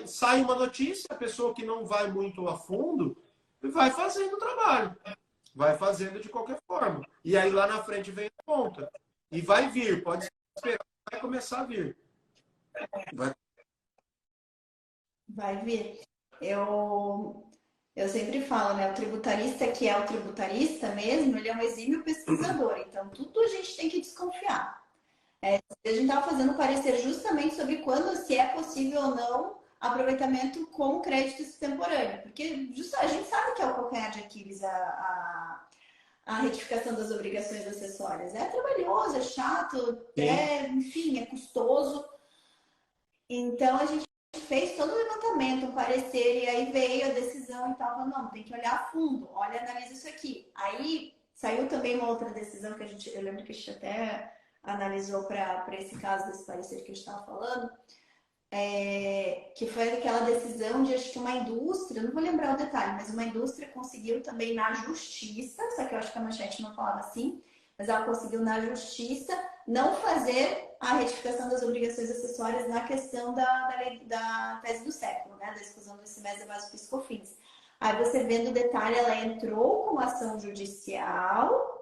sai uma notícia, a pessoa que não vai muito a fundo vai fazendo o trabalho. Vai fazendo de qualquer forma. E aí lá na frente vem a conta. E vai vir, pode esperar, vai começar a vir. Vai vir. Eu sempre falo, né? O tributarista que é o tributarista mesmo, ele é um exímio pesquisador. Então, tudo a gente tem que desconfiar. A gente estava fazendo parecer justamente sobre quando, se é possível ou não, aproveitamento com crédito extemporâneo. Porque a gente sabe que é o calcanhar de Aquiles a retificação das obrigações acessórias. É trabalhoso, é chato, enfim, é custoso. Então, a gente fez todo o levantamento, um parecer, e aí veio a decisão e tal. Falou, não, tem que olhar a fundo, olha, analisa isso aqui. Aí saiu também uma outra decisão que eu lembro que a gente até analisou para esse caso desse parecer que a gente estava falando, que foi aquela decisão de, acho que uma indústria, não vou lembrar o detalhe, mas uma indústria conseguiu também na justiça, só que eu acho que a manchete não falava assim, mas ela conseguiu na justiça não fazer a retificação das obrigações acessórias na questão da tese do século, né, da exclusão do ICMS da base PIS/COFINS. Aí você vendo o detalhe, ela entrou com ação judicial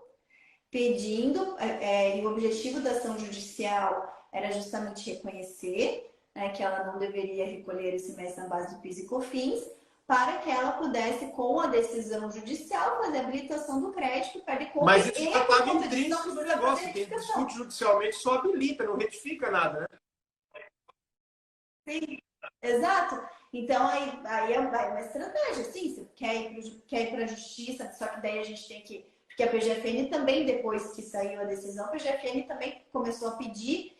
pedindo, e o objetivo da ação judicial era justamente reconhecer que ela não deveria recolher esse mês na base do PIS e COFINS, para que ela pudesse, com a decisão judicial, fazer a habilitação do crédito para ele Mas isso já estava intrínseco do negócio. Quem discute judicialmente só habilita, não retifica nada, né? Sim, exato. Então, aí é uma estratégia. Sim, você quer ir para a justiça, só que daí a gente tem que... Porque a PGFN também, depois que saiu a decisão, a PGFN também começou a pedir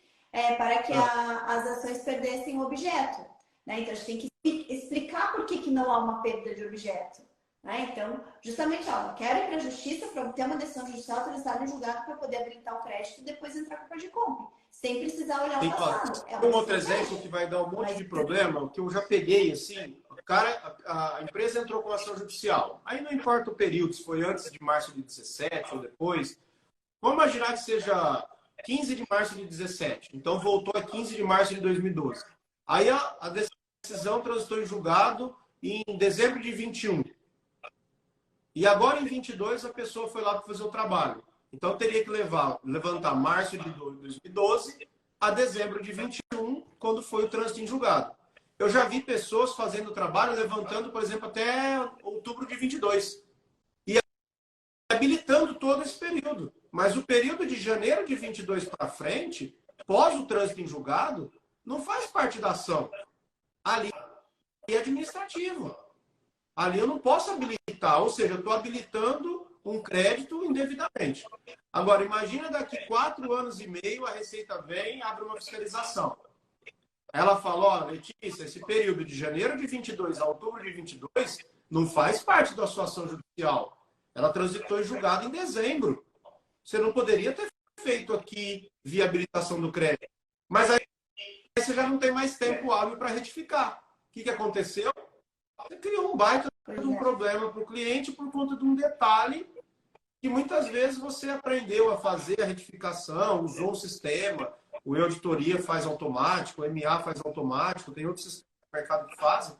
para que as ações perdessem o objeto. Né? Então, a gente tem que explicar por que não há uma perda de objeto. Né? Então, justamente, quero ir para a justiça para obter uma decisão judicial autorizada em julgado para poder habilitar o crédito e depois entrar com a PAGCOMP, sem precisar olhar o passado. Um outro exemplo que vai dar um monte de problema, que eu já peguei, assim, a empresa entrou com ação judicial. Aí não importa o período, se foi antes de março de 17 ou depois. Vamos imaginar que seja 15 de março de 17. Então voltou a 15 de março de 2012. Aí a decisão transitou em julgado em dezembro de 21. E agora em 22 a pessoa foi lá para fazer o trabalho. Então teria que levantar março de 2012 a dezembro de 21, quando foi o trânsito em julgado. Eu já vi pessoas fazendo o trabalho, levantando, por exemplo, até outubro de 22. E habilitando todo esse período. Mas o período de janeiro de 22 para frente, pós o trânsito em julgado, não faz parte da ação. Ali é administrativo. Ali eu não posso habilitar, ou seja, eu estou habilitando um crédito indevidamente. Agora, imagina daqui 4 anos e meio, a Receita vem e abre uma fiscalização. Ela fala, Letícia, esse período de janeiro de 22 a outubro de 22 não faz parte da sua ação judicial. Ela transitou em julgado em dezembro. Você não poderia ter feito aqui viabilitação do crédito. Mas aí você já não tem mais tempo hábil para retificar. O que aconteceu? Você criou um baita de um problema para o cliente por conta de um detalhe que muitas vezes você aprendeu a fazer a retificação, usou o sistema, o e-auditoria faz automático, o MA faz automático, tem outros sistemas do mercado que fazem,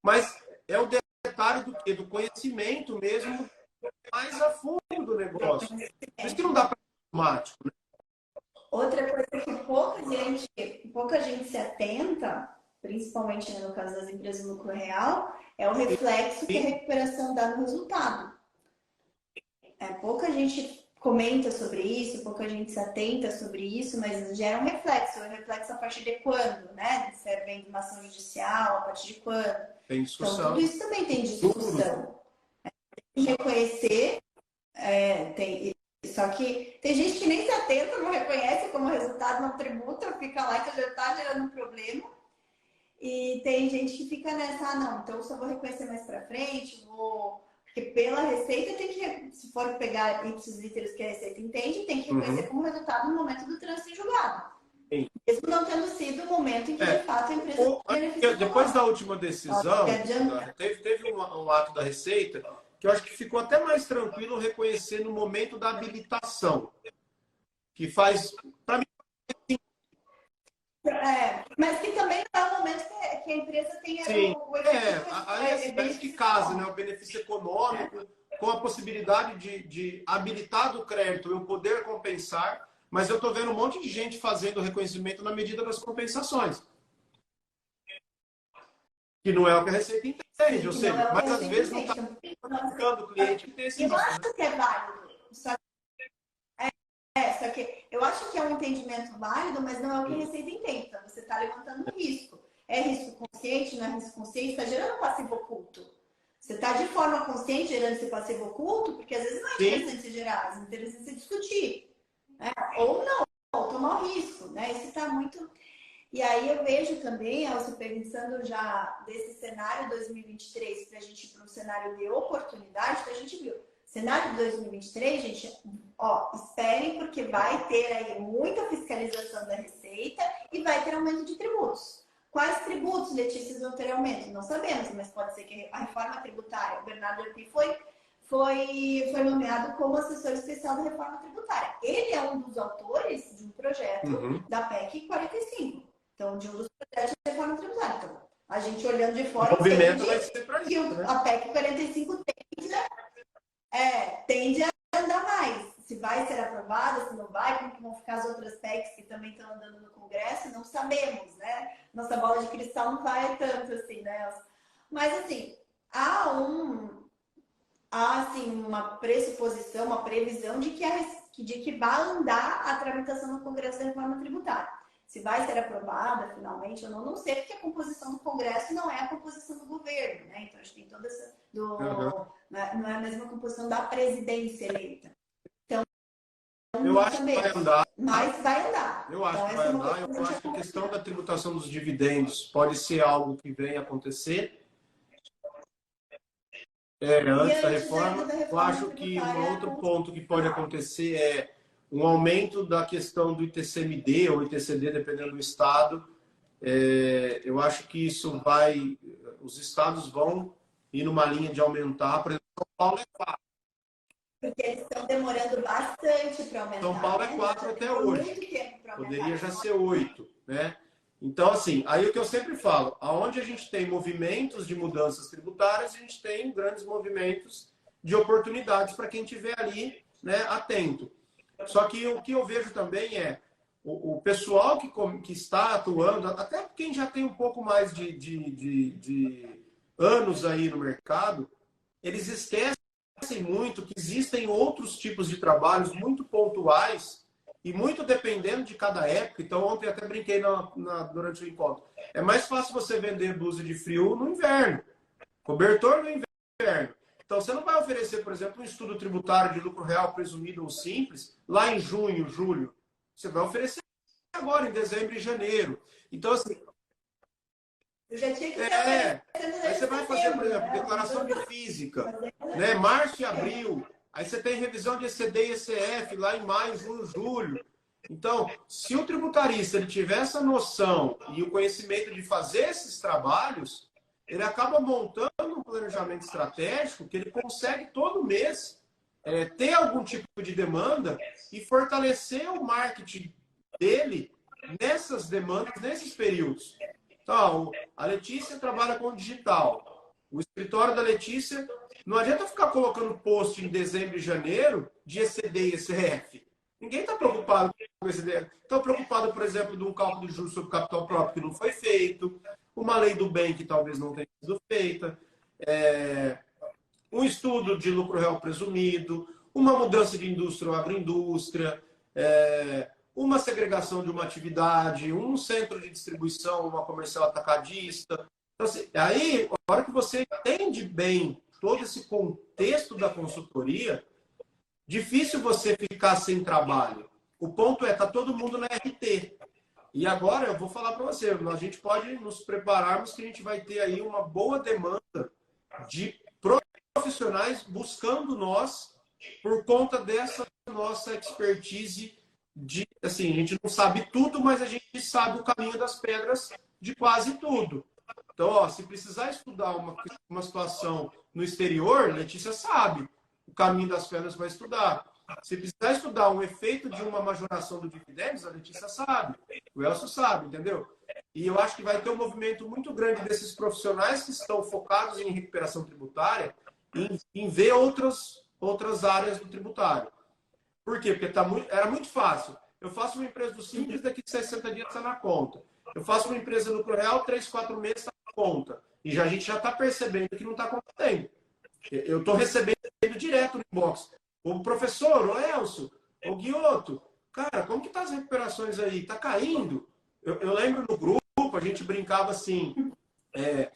mas é o detalhe do quê? Do conhecimento mesmo mais a fundo do negócio. Por isso que não dá para automático. Né? Outra coisa que pouca gente se atenta principalmente no caso das empresas no lucro real, é o reflexo que a recuperação dá no resultado. Pouca gente comenta sobre isso, pouca gente se atenta sobre isso, mas gera um reflexo. O reflexo a partir de quando, né? Se vem de uma ação judicial, a partir de quando. Tem discussão. Então, tudo isso também tem discussão. Tem que reconhecer, só que tem gente que nem se atenta, não reconhece como resultado, não tributa, fica lá que já está gerando um problema. E tem gente que fica nessa, não, então eu só vou reconhecer mais para frente, porque pela Receita tem que, se for pegar ipsis literis que a Receita entende, tem que reconhecer como resultado no momento do trânsito em julgado. Sim. Mesmo não tendo sido o momento em que, de fato, a empresa beneficia. Depois da última decisão, teve um ato da Receita que eu acho que ficou até mais tranquilo reconhecer no momento da habilitação. Que faz, para mim... mas que também não é o momento que a empresa tenha o aí que casa, né? O benefício econômico com a possibilidade de habilitar do crédito eu poder compensar, mas eu estou vendo um monte de gente fazendo reconhecimento na medida das compensações. Que não é o que a Receita entende, ou seja, mas às vezes não está ficando o cliente que tem esse Eu acho que é válido, só que eu acho que é um entendimento válido, mas não é o que a Receita entende. Então, você está levantando um risco. É risco consciente, não é risco consciente? Está gerando passivo oculto. Você está de forma consciente gerando esse passivo oculto, porque às vezes não é interessante se gerar, é interessante se discutir. Né? Ou não, ou tomar o risco. Né? Isso está muito... E aí eu vejo também, Elcio, pensando já desse cenário 2023 para a gente ir para um cenário de oportunidade, que a gente viu. Cenário de 2023, gente, esperem, porque vai ter aí muita fiscalização da Receita e vai ter aumento de tributos. Quais tributos, Letícia, vão ter aumento? Não sabemos, mas pode ser que a reforma tributária, o Bernardo Arpi foi nomeado como assessor especial da reforma tributária. Ele é um dos autores de um projeto da PEC 45. Então, de um dos projetos de reforma tributária. Então, a gente olhando de fora, o movimento vai ser para isso, né? A PEC 45 tende a andar mais. Se vai ser aprovada, se não vai, como que vão ficar as outras PECs que também estão andando no Congresso, não sabemos, né? Nossa bola de cristal não vai tanto assim, né? Mas, assim, há uma pressuposição, uma previsão de que vai andar a tramitação no Congresso da reforma tributária. Se vai ser aprovada finalmente ou não sei, porque a composição do Congresso não é a composição do governo, né? Então, a gente tem toda essa... Não é a mesma composição da presidência eleita. Então, eu acho que vai andar. Mas vai andar. Eu acho que vai andar. Eu acho que a questão da tributação dos dividendos pode ser algo que venha acontecer. Antes da reforma. Eu acho que um outro ponto que pode acontecer é um aumento da questão do ITCMD ou ITCD, dependendo do estado. Eu acho que isso vai... Os estados vão ir numa linha de aumentar. Por exemplo, São Paulo é 4. Porque eles estão demorando bastante para aumentar. São Paulo é 4 até hoje. Poderia já ser 8, né? Então, assim, aí o que eu sempre falo, aonde a gente tem movimentos de mudanças tributárias, a gente tem grandes movimentos de oportunidades para quem estiver ali, né, atento. Só que o que eu vejo também é o pessoal que está atuando, até quem já tem um pouco mais de anos aí no mercado, eles esquecem muito que existem outros tipos de trabalhos muito pontuais e muito dependendo de cada época. Então, ontem até brinquei durante o encontro. É mais fácil você vender blusa de frio no inverno, cobertor no inverno. Então, você não vai oferecer, por exemplo, um estudo tributário de lucro real presumido ou simples lá em junho, julho. Você vai oferecer agora, em dezembro e janeiro. Então, assim... Eu já tinha que Aí você vai fazer, por exemplo, declaração de física, né? Março e abril. Aí você tem revisão de ECD e ECF lá em maio, junho, julho. Então, se o tributarista ele tiver essa noção e o conhecimento de fazer esses trabalhos, ele acaba montando um planejamento estratégico que ele consegue todo mês ter algum tipo de demanda e fortalecer o marketing dele nessas demandas, nesses períodos. Então, a Letícia trabalha com digital. O escritório da Letícia, não adianta ficar colocando post em dezembro e janeiro de ECD e ECF. Ninguém está preocupado com ECD. Estão preocupados, por exemplo, de um cálculo de juros sobre capital próprio que não foi feito, uma lei do bem que talvez não tenha sido feita, um estudo de lucro real presumido, uma mudança de indústria ou agroindústria, uma segregação de uma atividade, um centro de distribuição, uma comercial atacadista. Então, assim, aí, a hora que você entende bem todo esse contexto da consultoria, difícil você ficar sem trabalho. O ponto tá todo mundo na RT. E agora eu vou falar para você, a gente pode nos prepararmos que a gente vai ter aí uma boa demanda de profissionais buscando nós por conta dessa nossa expertise de, assim, a gente não sabe tudo, mas a gente sabe o caminho das pedras de quase tudo. Então, ó, se precisar estudar uma situação no exterior, Letícia sabe o caminho das pedras vai estudar. Se precisar estudar um efeito de uma majoração do dividendos, a Letícia sabe, o Elcio sabe, entendeu? E eu acho que vai ter um movimento muito grande desses profissionais que estão focados em recuperação tributária em ver outras áreas do tributário. Por quê? Porque era muito fácil. Eu faço uma empresa do Simples, daqui de 60 dias está na conta. Eu faço uma empresa no Lucro Real, 3, 4 meses está na conta. E a gente já está percebendo que não está acontecendo. Eu estou recebendo direto no inbox. O professor, o Elcio, o Guioto, cara, como que tá as recuperações aí? Tá caindo? Eu lembro no grupo, a gente brincava assim, e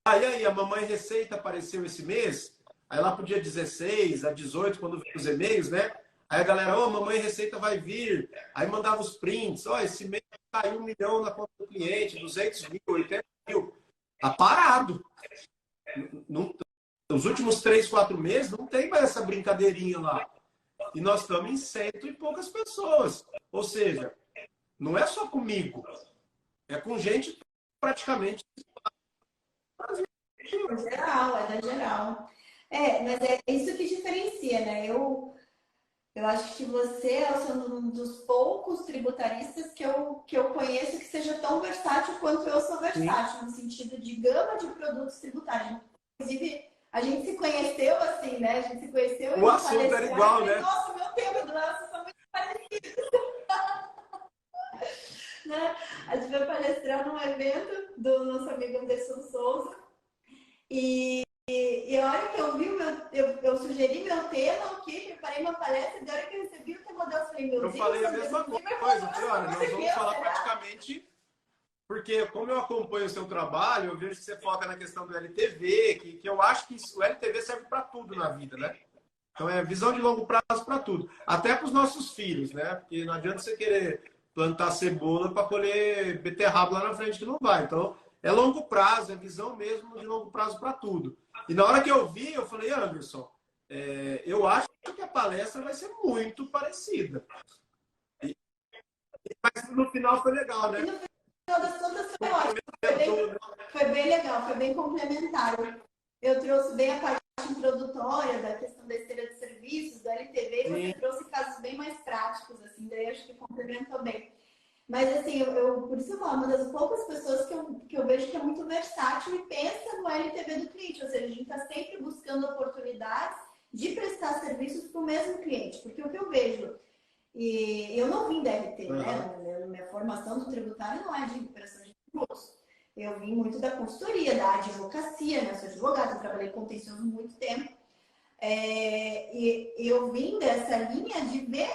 aí, a mamãe Receita apareceu esse mês, aí lá pro dia 16, a 18, quando veio os e-mails, né? Aí a galera, mamãe Receita vai vir. Aí mandava os prints, esse mês caiu 1 milhão na conta do cliente, 200 mil, 80 mil. Tá parado. Nos últimos 3, 4 meses, não tem mais essa brincadeirinha lá. E nós estamos em 100 e poucas pessoas. Ou seja, não é só comigo. É com gente praticamente... Geral, é da geral. Mas é isso que diferencia, né? Eu acho que você é um dos poucos tributaristas que eu conheço que seja tão versátil quanto eu sou versátil, no sentido de gama de produtos tributários. Inclusive, a gente se conheceu assim, né? A gente se conheceu o assunto era igual, né? Nossa, meu tema do nosso são muito parecidos. Né? A gente foi palestrar num evento do nosso amigo Anderson Souza. E a hora que eu vi, eu sugeri meu tema, preparei uma palestra, e da hora que eu recebi o tema dela, eu falei, meu Deus, eu falei a mesma coisa. Eu falei, olha, nós vamos falar praticamente... Porque, como eu acompanho o seu trabalho, eu vejo que você foca na questão do LTV, que eu acho que o LTV serve para tudo na vida, né? Então, é visão de longo prazo para tudo. Até para os nossos filhos, né? Porque não adianta você querer plantar cebola para colher beterraba lá na frente, que não vai. Então, é longo prazo, é visão mesmo de longo prazo para tudo. E na hora que eu vi, eu falei, Anderson, eu acho que a palestra vai ser muito parecida. Mas no final foi legal, né? Das contas foi ótimo. Foi bem legal, foi bem complementar. Eu trouxe bem a parte introdutória da questão da esteira de serviços, do LTV, e você trouxe casos bem mais práticos, assim, daí acho que complementou bem. Mas, assim, por isso eu falo, uma das poucas pessoas que eu vejo que é muito versátil e pensa no LTV do cliente, ou seja, a gente está sempre buscando oportunidades de prestar serviços para o mesmo cliente, porque o que eu vejo, e eu não vim da RT, né? Minha formação do tributário não é de recuperação de tributos. Eu vim muito da consultoria, da advocacia, né? Eu sou advogada, eu trabalhei com contencioso muito tempo. E eu vim dessa linha de ver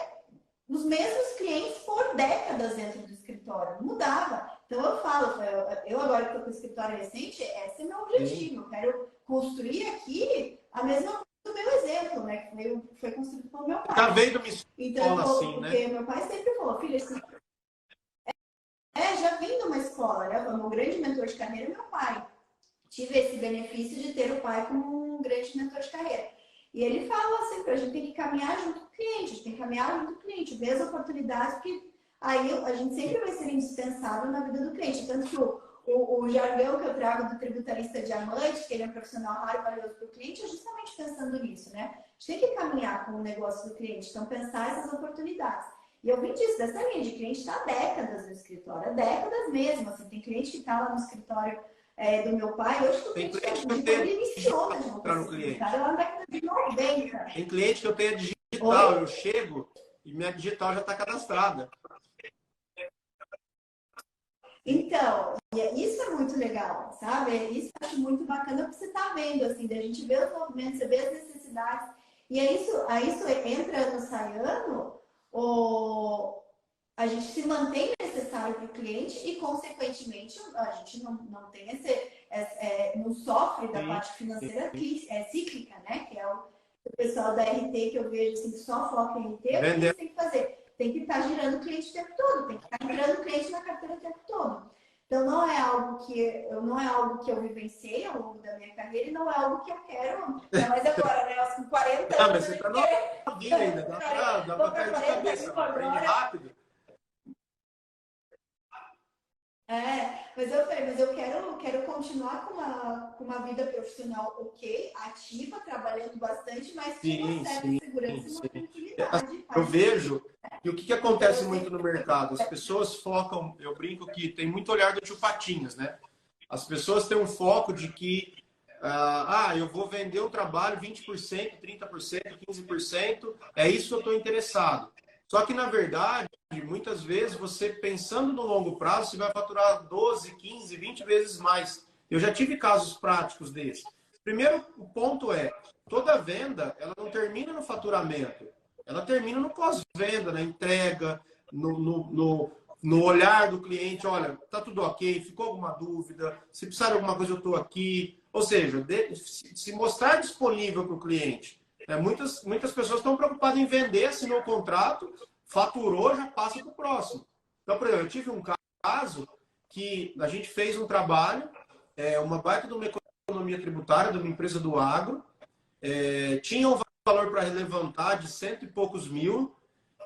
os mesmos clientes por décadas dentro do escritório. Não mudava. Então eu falo, eu agora que estou com o escritório recente, esse é meu objetivo. Eu quero construir aqui a mesma coisa do meu exemplo, né? Que foi construído pelo meu pai. Tá vendo uma escola então, assim, porque né? meu pai sempre falou, filha, já vim de uma escola, né? O meu grande mentor de carreira é meu pai. Tive esse benefício de ter o pai como um grande mentor de carreira. E ele fala assim, a gente tem que caminhar junto com o cliente, a gente tem que caminhar junto com o cliente, ver as oportunidades, porque aí a gente sempre vai ser indispensável na vida do cliente. Tanto que o jargão que eu trago do tributarista diamante, que ele é um profissional raro e valioso para o cliente, é justamente pensando nisso, né? A gente tem que caminhar com o negócio do cliente, então pensar essas oportunidades. E eu vim disso, dessa linha de cliente está há décadas no escritório, há décadas mesmo. Assim, tem cliente que está lá no escritório do meu pai, hoje o cliente ele iniciou na advocacia, cara, lá na década de 90. Tem cliente que eu tenho digital, eu chego e minha digital já está cadastrada. Então, isso é muito legal, sabe? Isso eu acho muito bacana porque você está vendo, assim, da gente vê os movimentos, você vê as necessidades. E aí isso entra ano, sai ano, ou a gente se mantém necessário para o cliente e, consequentemente, a gente não tem não sofre da Sim, parte financeira sim. cíclica, né? Que é o pessoal da RT que eu vejo assim, que só foca em RT, o que Vender. eles têm que fazer? Tem que estar girando o cliente o tempo todo, tem que estar entrando cliente na carteira o tempo todo. Então não é algo que eu vivenciei ao longo da minha carreira e não é algo que eu quero, ainda mais agora, né? Com 40 Ah, anos, mas você tá novinha ainda, dá vou pra para cair de 40 cabeça, mil mas aprende agora. rápido. Mas eu falei, mas eu quero continuar com uma vida profissional ok, ativa, trabalhando bastante, mas com uma Sim, certa sim, segurança e uma sim. tranquilidade. Eu Faz sentido. vejo que o que Então, acontece muito no mercado, as pessoas focam, eu brinco que tem muito olhar do tio Patinhas, né? As pessoas têm um foco de que, eu vou vender o trabalho 20%, 30%, 15%, é isso que eu estou interessado. Só que, na verdade, muitas vezes, você pensando no longo prazo, você vai faturar 12, 15, 20 vezes mais. Eu já tive casos práticos desses. Primeiro, o ponto é, toda venda, ela não termina no faturamento. Ela termina no pós-venda, na entrega, no olhar do cliente. Olha, tá tudo ok, ficou alguma dúvida? Se precisar de alguma coisa, eu estou aqui. Ou seja, se mostrar disponível para o cliente. Muitas pessoas estão preocupadas em vender, assinou o contrato, faturou, já passa para o próximo. Então, por exemplo, eu tive um caso que a gente fez um trabalho, uma baita de uma economia tributária de uma empresa do agro, tinha um valor para levantar de 100 e poucos mil,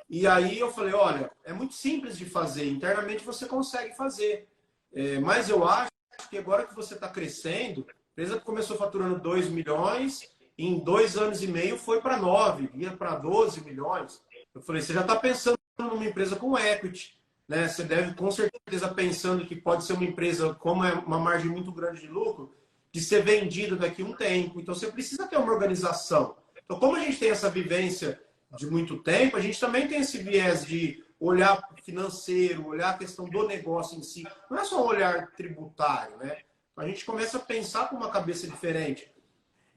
e aí eu falei, olha, é muito simples de fazer, internamente você consegue fazer, mas eu acho que agora que você está crescendo, a empresa começou faturando 2 milhões, em 2 anos e meio foi para 9, ia para 12 milhões. Eu falei, você já está pensando numa empresa com equity, né? Você deve com certeza pensando que pode ser uma empresa, como é uma margem muito grande de lucro, de ser vendida daqui a um tempo. Então você precisa ter uma organização. Então, como a gente tem essa vivência de muito tempo, a gente também tem esse viés de olhar financeiro, olhar a questão do negócio em si. Não é só um olhar tributário, né? A gente começa a pensar com uma cabeça diferente.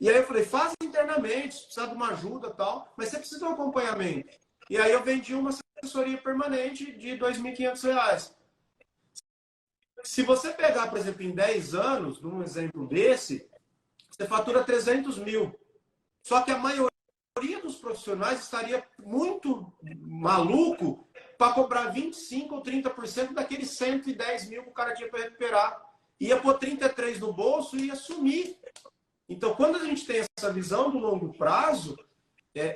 E aí eu falei, faz internamente, se precisar de uma ajuda e tal, mas você precisa de um acompanhamento. E aí eu vendi uma assessoria permanente de R$ 2.500. Se você pegar, por exemplo, em 10 anos, num exemplo desse, você fatura 300 mil. Só que a maioria dos profissionais estaria muito maluco para cobrar 25% ou 30% daqueles 110 mil que o cara tinha para recuperar. Ia pôr 33 no bolso e ia sumir. Então, quando a gente tem essa visão do longo prazo,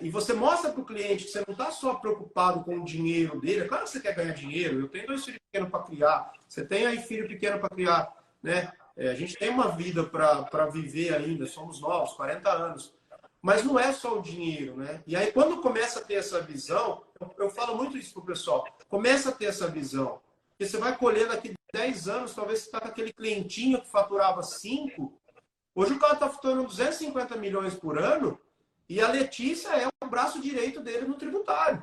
e você mostra para o cliente que você não está só preocupado com o dinheiro dele, é claro que você quer ganhar dinheiro, eu tenho 2 filhos pequenos para criar, você tem aí filho pequeno para criar, né? A gente tem uma vida para viver ainda, somos novos, 40 anos. Mas não é só o dinheiro, né? E aí, quando começa a ter essa visão, eu falo muito isso para o pessoal, começa a ter essa visão, porque você vai colher daqui 10 anos, talvez você está com aquele clientinho que faturava 5, hoje o cara está faturando 250 milhões por ano, e a Letícia é o braço direito dele no tributário.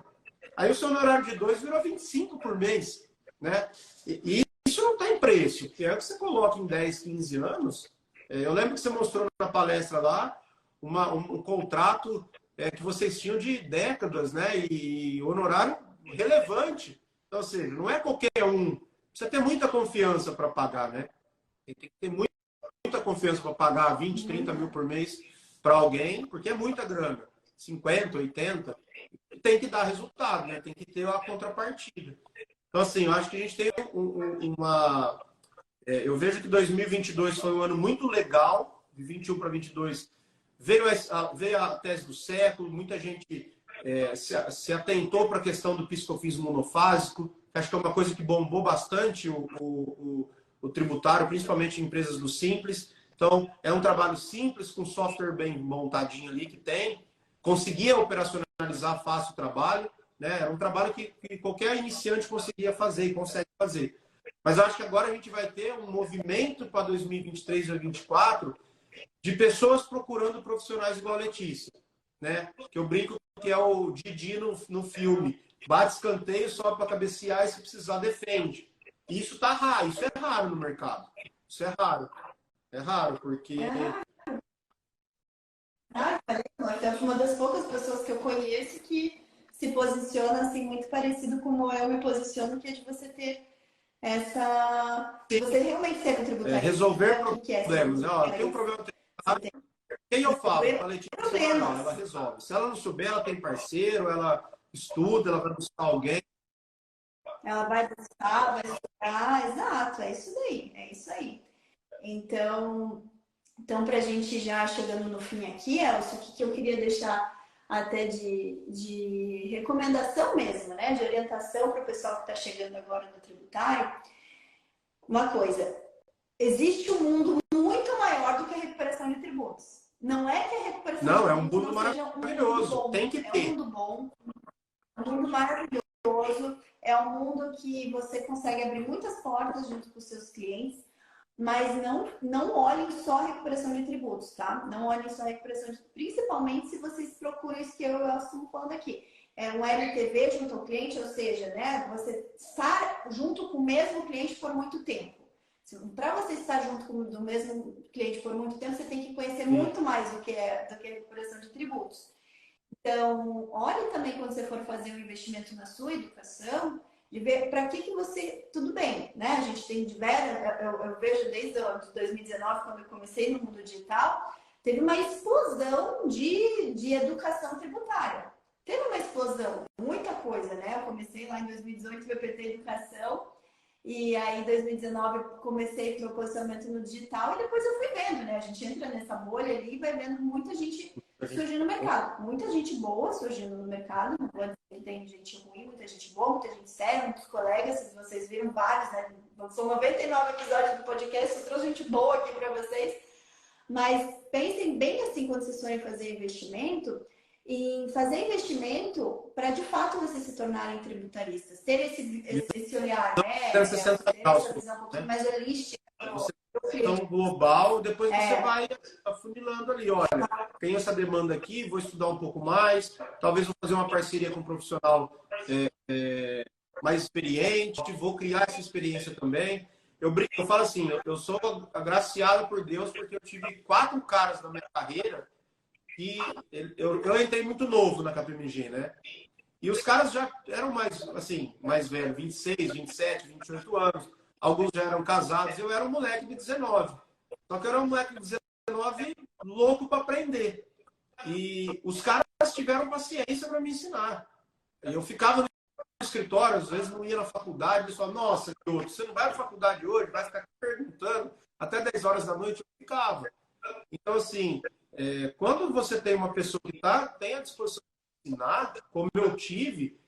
Aí o seu honorário de 2 virou 25 por mês, né? E isso não tem preço, que é o que você coloca em 10, 15 anos. Eu lembro que você mostrou na palestra lá um contrato que vocês tinham de décadas, né? E honorário relevante. Então, ou seja, não é qualquer um. Precisa ter muita confiança para pagar, né? Tem que ter muita confiança para pagar 20, 30 mil por mês para alguém, porque é muita grana. 50, 80. Tem que dar resultado, né? Tem que ter a contrapartida. Então, assim, eu acho que a gente tem uma... eu vejo que 2022 foi um ano muito legal, de 21 para 22. Veio a tese do século, muita gente se atentou para a questão do PIS/COFINS monofásico, que acho que é uma coisa que bombou bastante o tributário, principalmente em empresas do Simples. Então, é um trabalho simples, com software bem montadinho ali que tem. Conseguia operacionalizar fácil o trabalho, né? Era um trabalho que qualquer iniciante conseguia fazer e consegue fazer. Mas eu acho que agora a gente vai ter um movimento para 2023 e 2024 de pessoas procurando profissionais igual a Letícia, né? Que eu brinco que é o Didi no filme. Bate escanteio, sobe para cabecear e se precisar defende. isso tá raro, isso é raro no mercado. Isso é raro. É raro, porque... É uma das poucas pessoas que eu conheço que se posiciona assim muito parecido como eu me posiciono, que é de você ter essa... Você realmente ser contributarista. Resolver né? problemas. Ó, tem um problema tributário. Quem eu falo? A Letícia, ela resolve. Se ela não souber, ela tem parceiro, ela estuda, ela vai buscar alguém. Ela vai buscar, vai estudar, exato, é isso daí, é isso aí. Então para a gente já chegando no fim aqui, Elcio, o que eu queria deixar até de recomendação mesmo, né? De orientação para o pessoal que está chegando agora no tributário. Uma coisa, existe um mundo muito maior do que a recuperação de tributos. Não é que a recuperação de tributos é um mundo maravilhoso, bom, tem que ter. É um mundo bom, um mundo maravilhoso, é um mundo que você consegue abrir muitas portas junto com os seus clientes, mas não olhem só a recuperação de tributos, tá? Não olhem só a recuperação de principalmente se vocês procuram isso que eu estou falando aqui. É um LTV junto ao cliente, ou seja, né, você estar junto com o mesmo cliente por muito tempo. Para você estar junto com o mesmo cliente por muito tempo, você tem que conhecer muito mais do que a recuperação de tributos. Então, olhe também quando você for fazer um investimento na sua educação, de ver para que você... Tudo bem, né? A gente tem diversas... Eu vejo desde 2019, quando eu comecei no mundo digital, teve uma explosão de educação tributária. Teve uma explosão, muita coisa, né? Eu comecei lá em 2018, VPT Educação, e aí em 2019 eu comecei para o posicionamento no digital, e depois eu fui vendo, né? A gente entra nessa bolha ali e vai vendo muita gente surgindo no mercado. Muita gente boa surgindo no mercado, não vou dizer que tem gente ruim, muita gente boa, muita gente séria, muitos colegas, se vocês viram vários, né? São 99 episódios do podcast, eu trouxe gente boa aqui para vocês. Mas pensem bem assim quando vocês forem fazer investimento, em fazer investimento para de fato vocês se tornarem tributaristas, ter esse olhar, né? Ter essa visão um pouquinho mais holística. Então, global, depois você vai afunilando ali, olha, tem essa demanda aqui, vou estudar um pouco mais, talvez vou fazer uma parceria com um profissional mais experiente, vou criar essa experiência também. Eu falo assim, eu sou agraciado por Deus porque eu tive 4 caras na minha carreira e eu entrei muito novo na KPMG, né? E os caras já eram mais velhos, 26, 27, 28 anos. Alguns já eram casados, eu era um moleque de 19. Só que eu era um moleque de 19 louco para aprender. E os caras tiveram paciência para me ensinar. E eu ficava no escritório, às vezes não ia na faculdade, eles falavam, nossa, você não vai na faculdade hoje, vai ficar perguntando. Até 10 horas da noite eu ficava. Então, assim, quando você tem uma pessoa que tem a disposição de ensinar, como eu tive,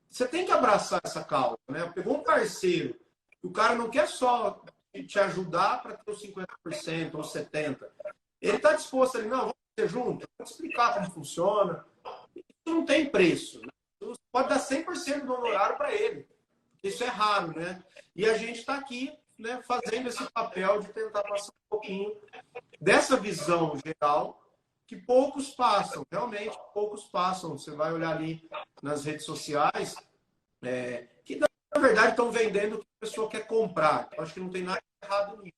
você tem que abraçar essa causa, né? Pegou um parceiro, o cara não quer só te ajudar para ter os 50% ou 70%. Ele está disposto ali, não, vamos ser juntos, vou te explicar como funciona. Isso não tem preço. Né? Você pode dar 100% do honorário para ele. Isso é raro, né? E a gente está aqui, né, fazendo esse papel de tentar passar um pouquinho dessa visão geral que poucos passam, realmente poucos passam. Você vai olhar ali nas redes sociais, que na verdade estão vendendo o que a pessoa quer comprar. Eu acho que não tem nada errado nisso.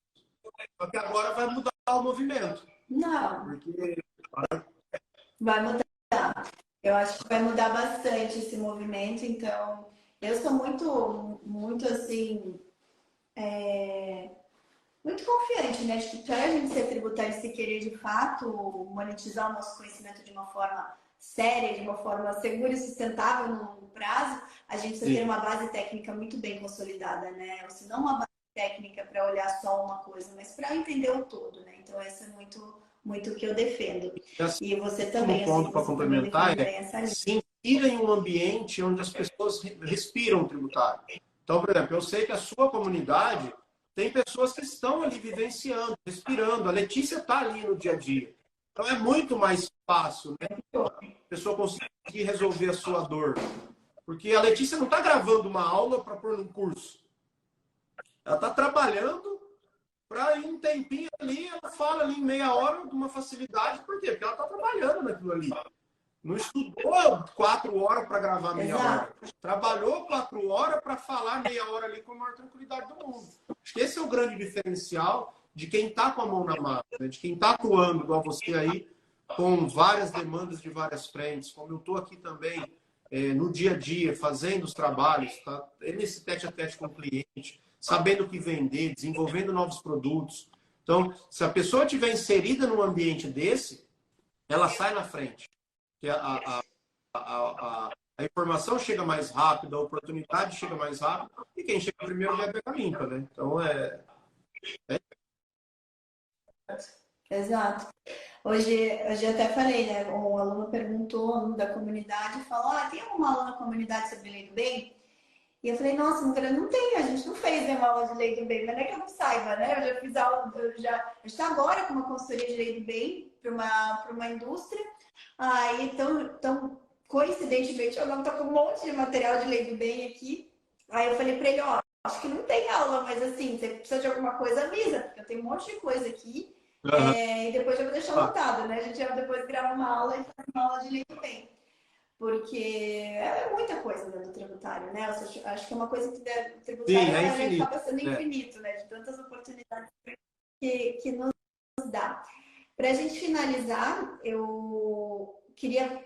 Só que agora vai mudar o movimento. Não. Porque... Vai mudar. Eu acho que vai mudar bastante esse movimento. Então, eu sou muito assim, muito confiante, né? De que para a gente ser tributarista e querer de fato monetizar o nosso conhecimento de uma forma séria, de uma forma segura e sustentável no longo prazo, a gente precisa ter uma base técnica muito bem consolidada, né? Ou se não uma base técnica para olhar só uma coisa, mas para entender o todo, né? Então, essa é muito o que eu defendo. E você também, um ponto para complementar se ir em um ambiente onde as pessoas respiram tributário. Então, por exemplo, eu sei que a sua comunidade tem pessoas que estão ali vivenciando, respirando. A Letícia está ali no dia a dia. Então é muito mais fácil, né? A pessoa conseguir resolver a sua dor. Porque a Letícia não está gravando uma aula para pôr num curso. Ela está trabalhando para em um tempinho ali, ela fala ali em meia hora de uma facilidade. Por quê? Porque ela está trabalhando naquilo ali. Não estudou 4 horas para gravar meia hora. Trabalhou 4 horas para falar meia hora ali com a maior tranquilidade do mundo. Acho que esse é o grande diferencial de quem está com a mão na massa, né? De quem está atuando, igual você aí, com várias demandas de várias frentes, como eu estou aqui também no dia a dia, fazendo os trabalhos, tá? Nesse tete-a-tete com o cliente, sabendo o que vender, desenvolvendo novos produtos. Então, se a pessoa estiver inserida num ambiente desse, ela sai na frente. Porque a informação chega mais rápido, a oportunidade chega mais rápido, e quem chega primeiro vai pegar limpa, né? Então, Exato. Hoje eu até falei, né? Um aluno perguntou da comunidade, falou, tem alguma aula na comunidade sobre lei do bem? E eu falei, nossa, não tem, a gente não fez nenhuma aula de lei do bem, mas não é que eu não saiba, né? Eu já fiz aula, a gente está agora com uma consultoria de lei do bem para uma indústria. Então, coincidentemente, eu não estou com um monte de material de lei do bem aqui. Aí eu falei para ele, acho que não tem aula, mas assim, você precisa de alguma coisa, avisa, porque eu tenho um monte de coisa aqui. E depois eu vou deixar anotado, né? A gente vai depois gravar uma aula e fazer uma aula de lei do bem. Porque é muita coisa, né, do tributário, né? Eu acho que é uma coisa que o tributário acaba sendo infinito, né? De tantas oportunidades que nos dá. Para a gente finalizar, eu queria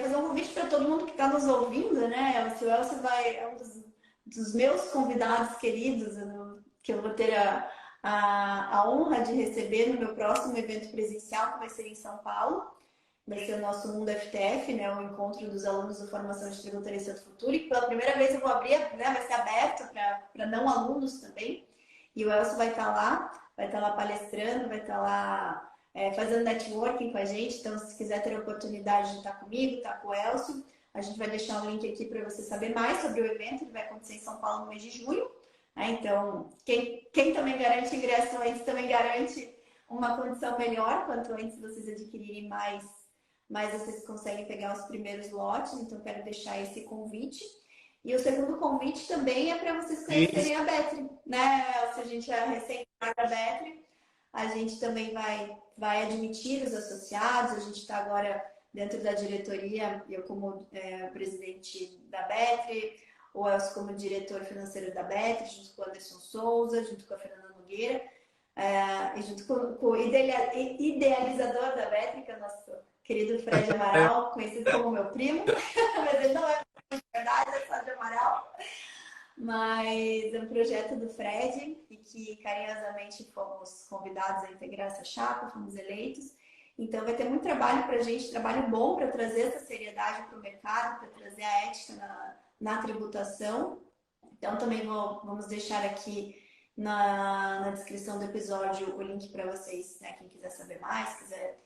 fazer um convite para todo mundo que está nos ouvindo, né? O Elcio é um dos meus convidados queridos, que eu vou ter a honra de receber no meu próximo evento presencial, que vai ser em São Paulo. Vai ser o nosso Mundo FTF, né? O encontro dos alunos da formação de Tributarista do Futuro. E pela primeira vez eu vou abrir, né? Vai ser aberto para não alunos também. E o Elcio vai estar lá palestrando, vai estar lá fazendo networking com a gente. Então, se quiser ter a oportunidade de estar comigo, estar com o Elcio, a gente vai deixar um link aqui para você saber mais sobre o evento. Ele vai acontecer em São Paulo no mês de junho. Então, quem também garante ingresso antes também garante uma condição melhor. Quanto antes vocês adquirirem mais vocês conseguem pegar os primeiros lotes. Então, quero deixar esse convite. E o segundo convite também é para vocês conhecerem a Betri, né? Se a gente é recém-criada a Betri, a gente também vai admitir os associados. A gente está agora dentro da diretoria, eu como presidente da Betri, o Elcio como diretor financeiro da Betri, junto com o Anderson Souza, junto com a Fernanda Nogueira, e junto com o idealizador da Betri, que é o nosso querido Fred Amaral, conhecido como meu primo, mas ele não é de verdade, é só de Amaral. Mas é um projeto do Fred e que carinhosamente fomos convidados a integrar essa chapa, fomos eleitos. Então vai ter muito trabalho para a gente, trabalho bom para trazer essa seriedade para o mercado, para trazer a ética na tributação. Então também vamos deixar aqui na descrição do episódio o link para vocês, né? Quem quiser saber mais, quiser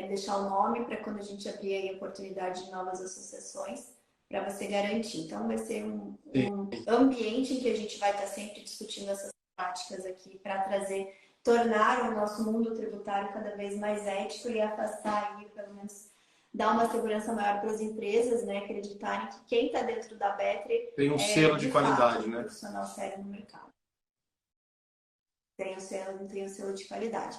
deixar o nome para quando a gente abrir aí a oportunidade de novas associações, para você garantir. Então vai ser um ambiente em que a gente vai estar sempre discutindo essas práticas aqui para tornar o nosso mundo tributário cada vez mais ético e afastar aí, pelo menos dar uma segurança maior para as empresas, né? Acreditarem que quem está dentro da Betri tem um selo de qualidade, fato, né? Um profissional sério no mercado. Tem um selo de qualidade.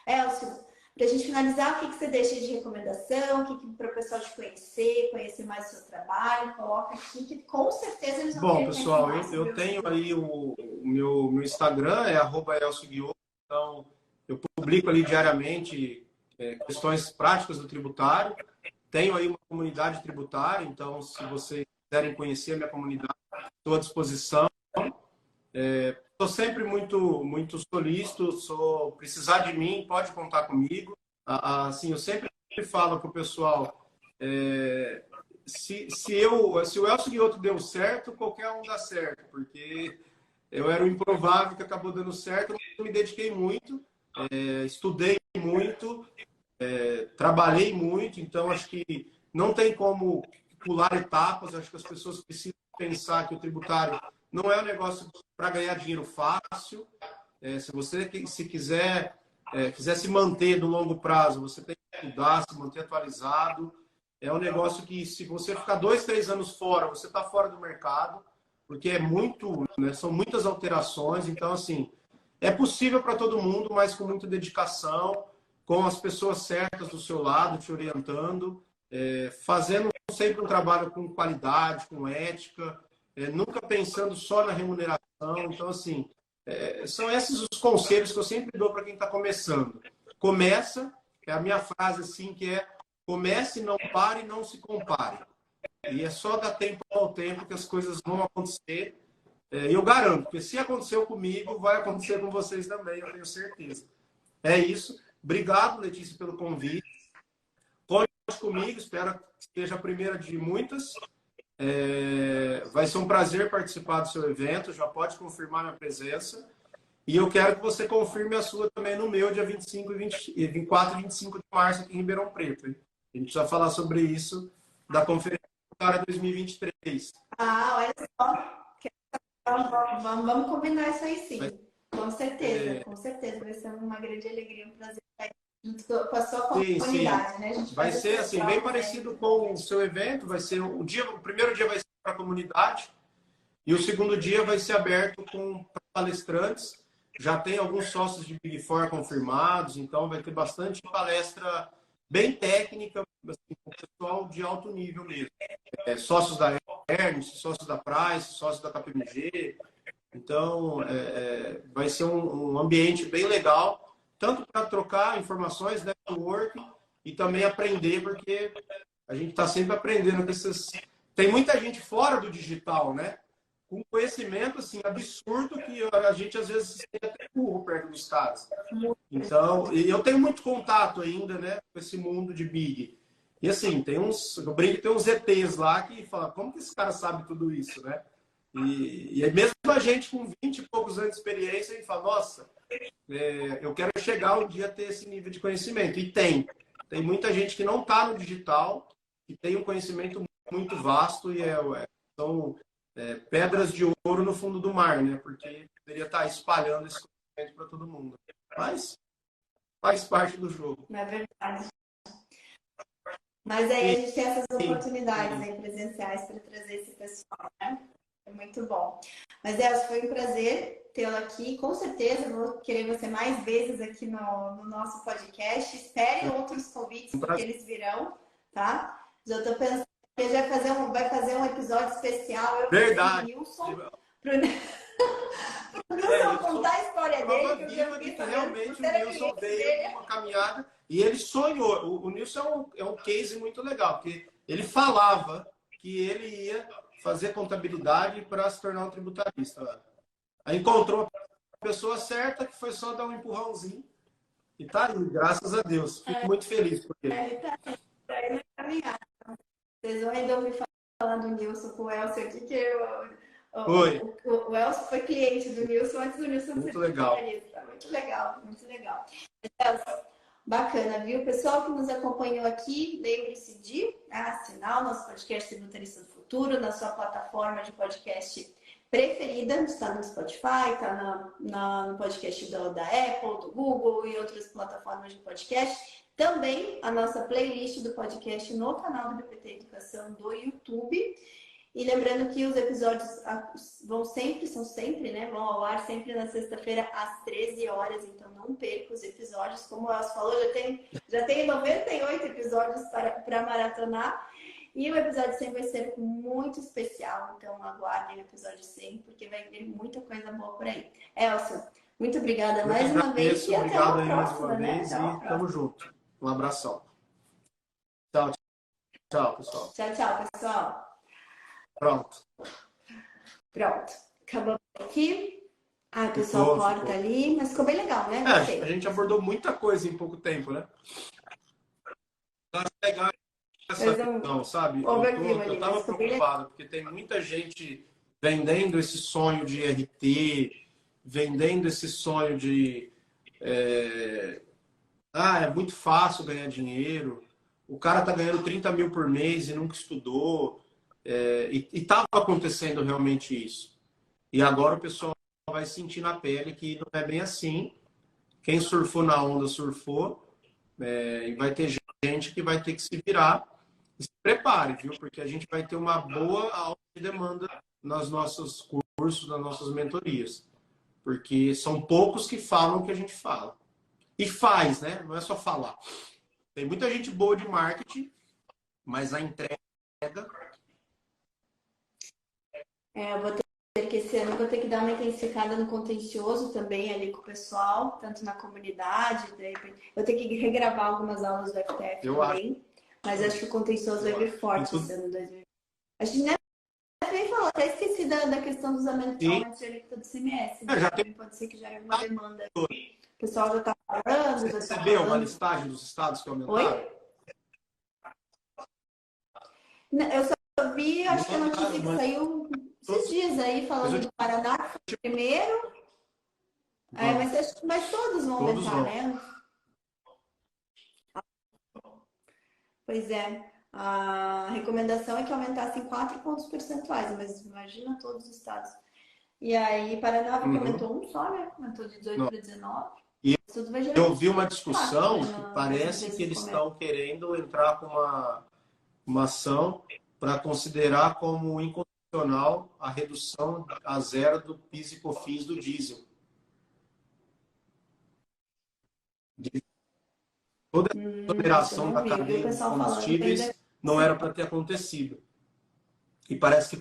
Elcio, para a gente finalizar, o que você deixa de recomendação? O que para o pessoal te conhecer mais o seu trabalho? Coloca aqui que com certeza eles vão Bom, pessoal, eu tenho aí o meu Instagram, é @elcio_guioto. Então, eu publico ali diariamente questões práticas do tributário. Tenho aí uma comunidade tributária, então, se vocês quiserem conhecer a minha comunidade, estou à disposição. Estou sempre muito solícito, precisar de mim, pode contar comigo. Assim, eu sempre falo para o pessoal, se o Elcio Guioto deu certo, qualquer um dá certo, porque eu era o improvável que acabou dando certo, eu me dediquei muito, estudei muito, trabalhei muito, então acho que não tem como pular etapas, acho que as pessoas precisam pensar que o tributário não é um negócio para ganhar dinheiro fácil. Se você quiser se manter no longo prazo, você tem que estudar, se manter atualizado. É um negócio que, se você ficar 2, 3 anos fora, você está fora do mercado, porque são muitas alterações. Então, assim, é possível para todo mundo, mas com muita dedicação, com as pessoas certas do seu lado, te orientando. fazendo sempre um trabalho com qualidade, com ética, nunca pensando só na remuneração. Então, assim, são esses os conselhos que eu sempre dou para quem está começando. Começa, é a minha frase assim, que é: comece, não pare, não se compare. E é só dar tempo ao tempo que as coisas vão acontecer. E eu garanto, porque se aconteceu comigo, vai acontecer com vocês também, eu tenho certeza. É isso. Obrigado, Letícia, pelo convite. Conte comigo, espero que seja a primeira de muitas. Vai ser um prazer participar do seu evento, já pode confirmar minha presença. E eu quero que você confirme a sua também no meu, dia 24 e 25 de março, aqui em Ribeirão Preto. Hein? A gente precisa falar sobre isso da Conferência Tributária 2023. Olha só. Vamos combinar isso aí, sim. Com certeza, com certeza. Vai ser uma grande alegria, um prazer estar junto com a sua comunidade, sim. Né? A gente vai ser assim, bem parecido com o seu evento. Vai ser o primeiro dia vai ser para a comunidade e o segundo dia vai ser aberto com palestrantes. Já tem alguns sócios de Big Four confirmados, então vai ter bastante palestra bem técnica, assim, com pessoal de alto nível mesmo. Sócios da Ernst, sócios da Price, sócios da KPMG. Então, vai ser um ambiente bem legal, tanto para trocar informações, network, e também aprender, porque a gente está sempre aprendendo com essas... Tem muita gente fora do digital, né? Com conhecimento assim, absurdo, que a gente às vezes se sente até burro perto dos caras. Então, e eu tenho muito contato ainda, né, com esse mundo de Big. E assim, eu brinco, tem uns ETs lá que falam: como que esse cara sabe tudo isso, né? E mesmo a gente com 20 e poucos anos de experiência, a gente fala: nossa, eu quero chegar um dia a ter esse nível de conhecimento. E tem muita gente que não está no digital, que tem um conhecimento muito vasto e são pedras de ouro no fundo do mar, né? Porque poderia estar espalhando esse conhecimento para todo mundo. Mas faz parte do jogo. É verdade. Mas aí a gente tem essas oportunidades aí presenciais para trazer esse pessoal, né? É muito bom. Mas, Elcio, foi um prazer tê-lo aqui. Com certeza vou querer você mais vezes aqui no nosso podcast. Espere outros convites, porque eles virão, tá? Já estou pensando que a gente vai fazer um episódio especial. Verdade. Nilson, Nilson contar a história dele. Que realmente o Nilson veio uma caminhada e ele sonhou. O Nilson é um case muito legal, porque ele falava que ele ia fazer contabilidade para se tornar um tributarista. Aí encontrou a pessoa certa, que foi só dar um empurrãozinho. E tá aí, graças a Deus. Fico muito feliz por ele. Ele tá aí na caminhada. Vocês vão ainda ouvir falar do Nilson com o Elcio aqui, que o Elcio foi cliente do Nilson antes do Nilson muito ser legal. Muito legal, muito legal. Elcio, bacana, viu? Pessoal que nos acompanhou aqui, lembre-se de assinar o nosso podcast Tributarista do Futuro na sua plataforma de podcast preferida. Está no Spotify, está no podcast da Apple, do Google e outras plataformas de podcast. Também a nossa playlist do podcast no canal do BPT Educação do YouTube. E lembrando que os episódios vão ao ar sempre na sexta-feira às 13 horas, então não perca os episódios. Como o Elcio falou, já tem 98 episódios para maratonar. E o episódio 100 vai ser muito especial, então aguardem o episódio 100, porque vai vir muita coisa boa por aí. Elcio, muito obrigada mais uma vez. E até a próxima, né? E tamo junto. Um abração. Tchau, pessoal. Tchau, pessoal. Pronto. Acabou aqui. O pessoal corta ali, mas ficou bem legal, né? A gente abordou muita coisa em pouco tempo, né? Legal essa questão, sabe? Eu tava preocupado, porque tem muita gente vendendo esse sonho de RT, vendendo esse sonho de... é muito fácil ganhar dinheiro. O cara tá ganhando 30 mil por mês e nunca estudou. E estava acontecendo realmente isso. E agora o pessoal vai sentir na pele que não é bem assim. Quem surfou na onda, surfou. E vai ter gente que vai ter que se virar. E se prepare, viu? Porque a gente vai ter uma boa alta de demanda nos nossos cursos, nas nossas mentorias. Porque são poucos que falam o que a gente fala. E faz, né? Não é só falar. Tem muita gente boa de marketing, mas a entrega... Eu vou ter que esse ano eu vou ter que dar uma intensificada no contencioso também ali com o pessoal, tanto na comunidade, daí eu tenho que regravar algumas aulas do FTF também, mas acho que o contencioso vai vir forte esse ano 2020. A gente nem falou, até esqueci da questão dos aumentos de alíquota do CMS. Já tem... Pode ser que já é uma demanda. O pessoal já está falando. Você recebeu a listagem dos estados que aumentaram? Oi? Eu só vi, acho que a notícia que saiu esses dias aí, falando do Paraná, que foi o primeiro. Mas todos vão aumentar, né? Pois é. A recomendação é que aumentasse em 4 pontos percentuais, mas imagina todos os estados. E aí, Paraná aumentou um só, né? Aumentou de 18 para 19. E eu vi uma discussão que parece que eles estão querendo entrar com uma ação para considerar como inconstitucional a redução a zero do PIS e COFINS do diesel. Toda a operação da cadeia de combustíveis não era para ter acontecido. E parece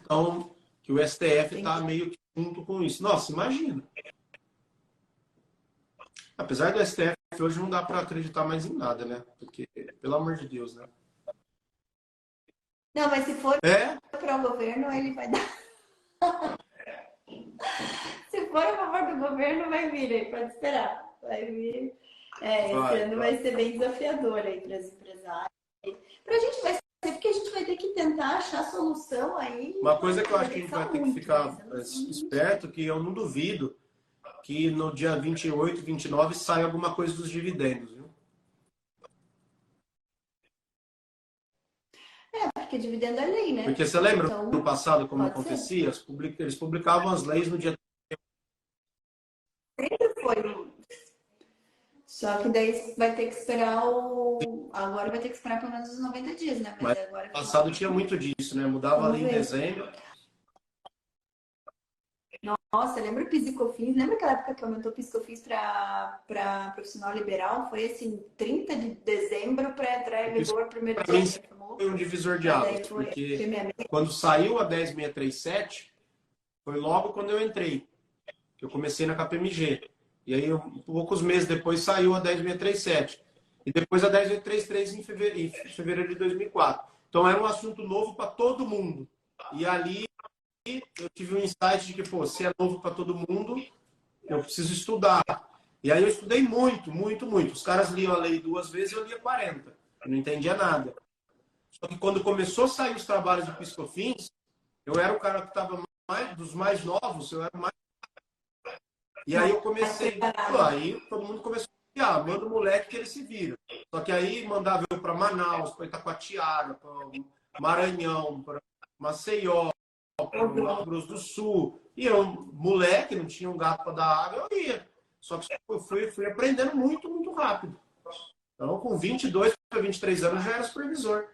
que o STF está meio que junto com isso. Nossa, imagina. Apesar do STF, hoje não dá para acreditar mais em nada, né? Porque, pelo amor de Deus, né? Não, mas se for para o governo, ele vai dar. Se for a favor do governo, vai vir aí, pode esperar. Vai vir. Esse ano vai ser bem desafiador aí para as empresárias. Para a gente vai ser, porque a gente vai ter que tentar achar solução aí. Uma coisa que eu acho que a gente vai ter que ficar esperto, que eu não duvido que no dia 28, 29 saia alguma coisa dos dividendos, viu? Porque dividendo é lei, né? Porque você lembra no passado como acontecia? Eles publicavam as leis no dia... Sempre foi. Só que daí vai ter que esperar Agora vai ter que esperar pelo menos os 90 dias, né? Mas agora... no passado tinha muito disso, né? Mudava ali em dezembro. Nossa, lembra o PIS e COFINS? Lembra aquela época que aumentou o PIS e COFINS para profissional liberal? Foi assim, 30 de dezembro para entrar em vigor o primeiro dia. Foi um divisor de águas, porque quando saiu a 10637, foi logo quando eu entrei. Eu comecei na KPMG. E aí, poucos meses depois, saiu a 10637. E depois a 10633 em fevereiro de 2004. Então, era um assunto novo para todo mundo. E ali, eu tive um insight de que, pô, se é novo para todo mundo, eu preciso estudar. E aí, eu estudei muito, muito, muito. Os caras liam a lei 2 vezes, eu lia 40. Eu não entendia nada. Só que quando começou a sair os trabalhos de PIS/COFINS, eu era o cara que estava dos mais novos, eu era o mais... E aí eu comecei, aí todo mundo começou a manda o moleque que ele se vira. Só que aí mandava eu para Manaus, para Itacoatiara, para Maranhão, para Maceió, para Mato Grosso do Sul. E eu, moleque, não tinha um gato para dar água, eu ia. Só que eu fui aprendendo muito, muito rápido. Então, com 22 para 23 anos, já era supervisor.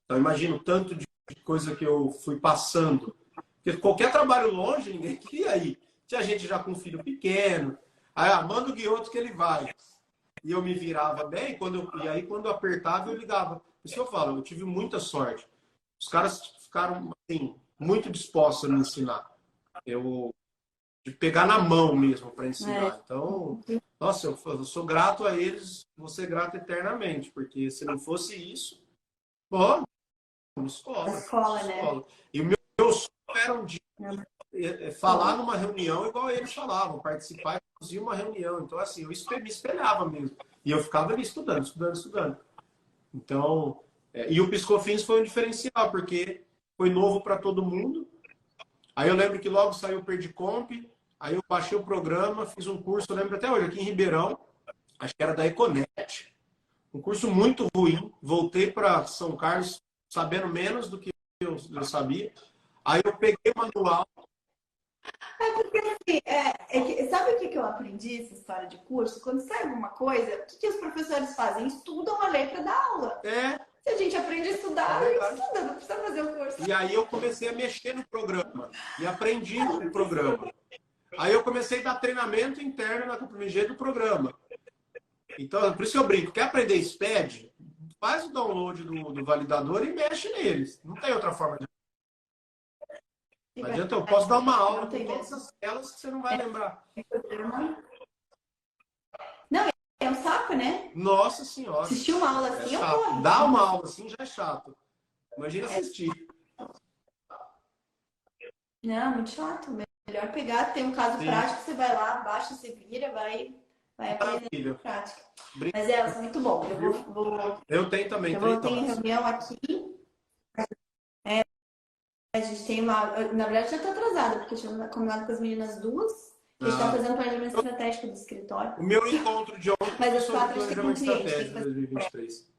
Então, imagino o tanto de coisa que eu fui passando. Porque qualquer trabalho longe, ninguém queria ir. Tinha gente já com filho pequeno. Aí, manda o Guioto que ele vai. E eu me virava bem. E aí, quando eu apertava, eu ligava. Por isso que eu falo, eu tive muita sorte. Os caras ficaram, assim, muito dispostos a me ensinar. De pegar na mão mesmo para ensinar. Então, nossa, eu sou grato a eles, vou ser grato eternamente. Porque se não fosse isso, bom, escola, né? E o meu sonho era um dia falar numa reunião igual eles falavam, participar e conduzir uma reunião. Então, assim, eu me espelhava mesmo. E eu ficava ali estudando. Então, e o PIS/COFINS foi um diferencial, porque foi novo para todo mundo. Aí eu lembro que logo saiu o Perdicomp, aí eu baixei o programa, fiz um curso, eu lembro até hoje, aqui em Ribeirão, acho que era da Econet. Um curso muito ruim. Voltei para São Carlos sabendo menos do que eu sabia. Aí eu peguei o manual. Porque assim, sabe o que eu aprendi essa história de curso? Quando sai alguma coisa, o que os professores fazem? Estudam a letra da aula. Se a gente aprende a estudar, estuda, não precisa fazer o curso. E aí eu comecei a mexer no programa. E aprendi no programa. Aí eu comecei a dar treinamento interno na KPMG do programa. Então, por isso que eu brinco. Quer aprender SPED? faz o download do validador e mexe neles. Não tem outra forma de... Não adianta, eu posso dar uma aula com todas as telas que você não vai lembrar. Não, é um saco, né? Nossa Senhora. Assistir uma aula assim, eu corro. Dar uma aula assim já é chato. Imagina assistir. Não, muito chato. Melhor pegar, tem um caso prático, você vai lá, baixa, se vira, vai aprender prática. Mas é muito bom. Eu tenho também. Eu tenho reunião aqui. A gente tem uma. Na verdade, já está atrasada, porque eu tinha combinado com as meninas duas. A gente está fazendo planejamento estratégico do escritório. O meu encontro de ontem mas as sobre quatro planejamento estratégico de 2023.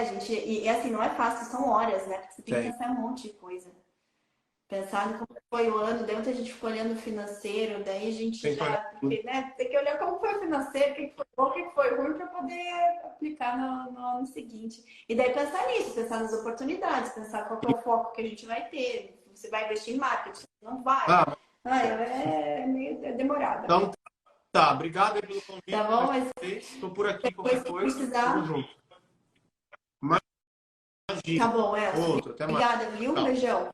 Gente, e assim, não é fácil, são horas, né? Porque você tem que pensar um monte de coisa. Pensar no como foi o ano, daí ontem a gente ficou olhando o financeiro, daí a gente porque, né, tem que olhar como foi o financeiro, o que foi bom, o que foi ruim, para poder aplicar no ano seguinte. E daí pensar nisso, pensar nas oportunidades, pensar qual que é o foco que a gente vai ter. Você vai investir em marketing? Não vai. É meio demorado. Então, tá, obrigado pelo convite. Tá bom, mas estou por aqui, qualquer coisa. Precisar... junto. Tá bom, Outro, até mais. Obrigada, viu? Tchau. Beijão.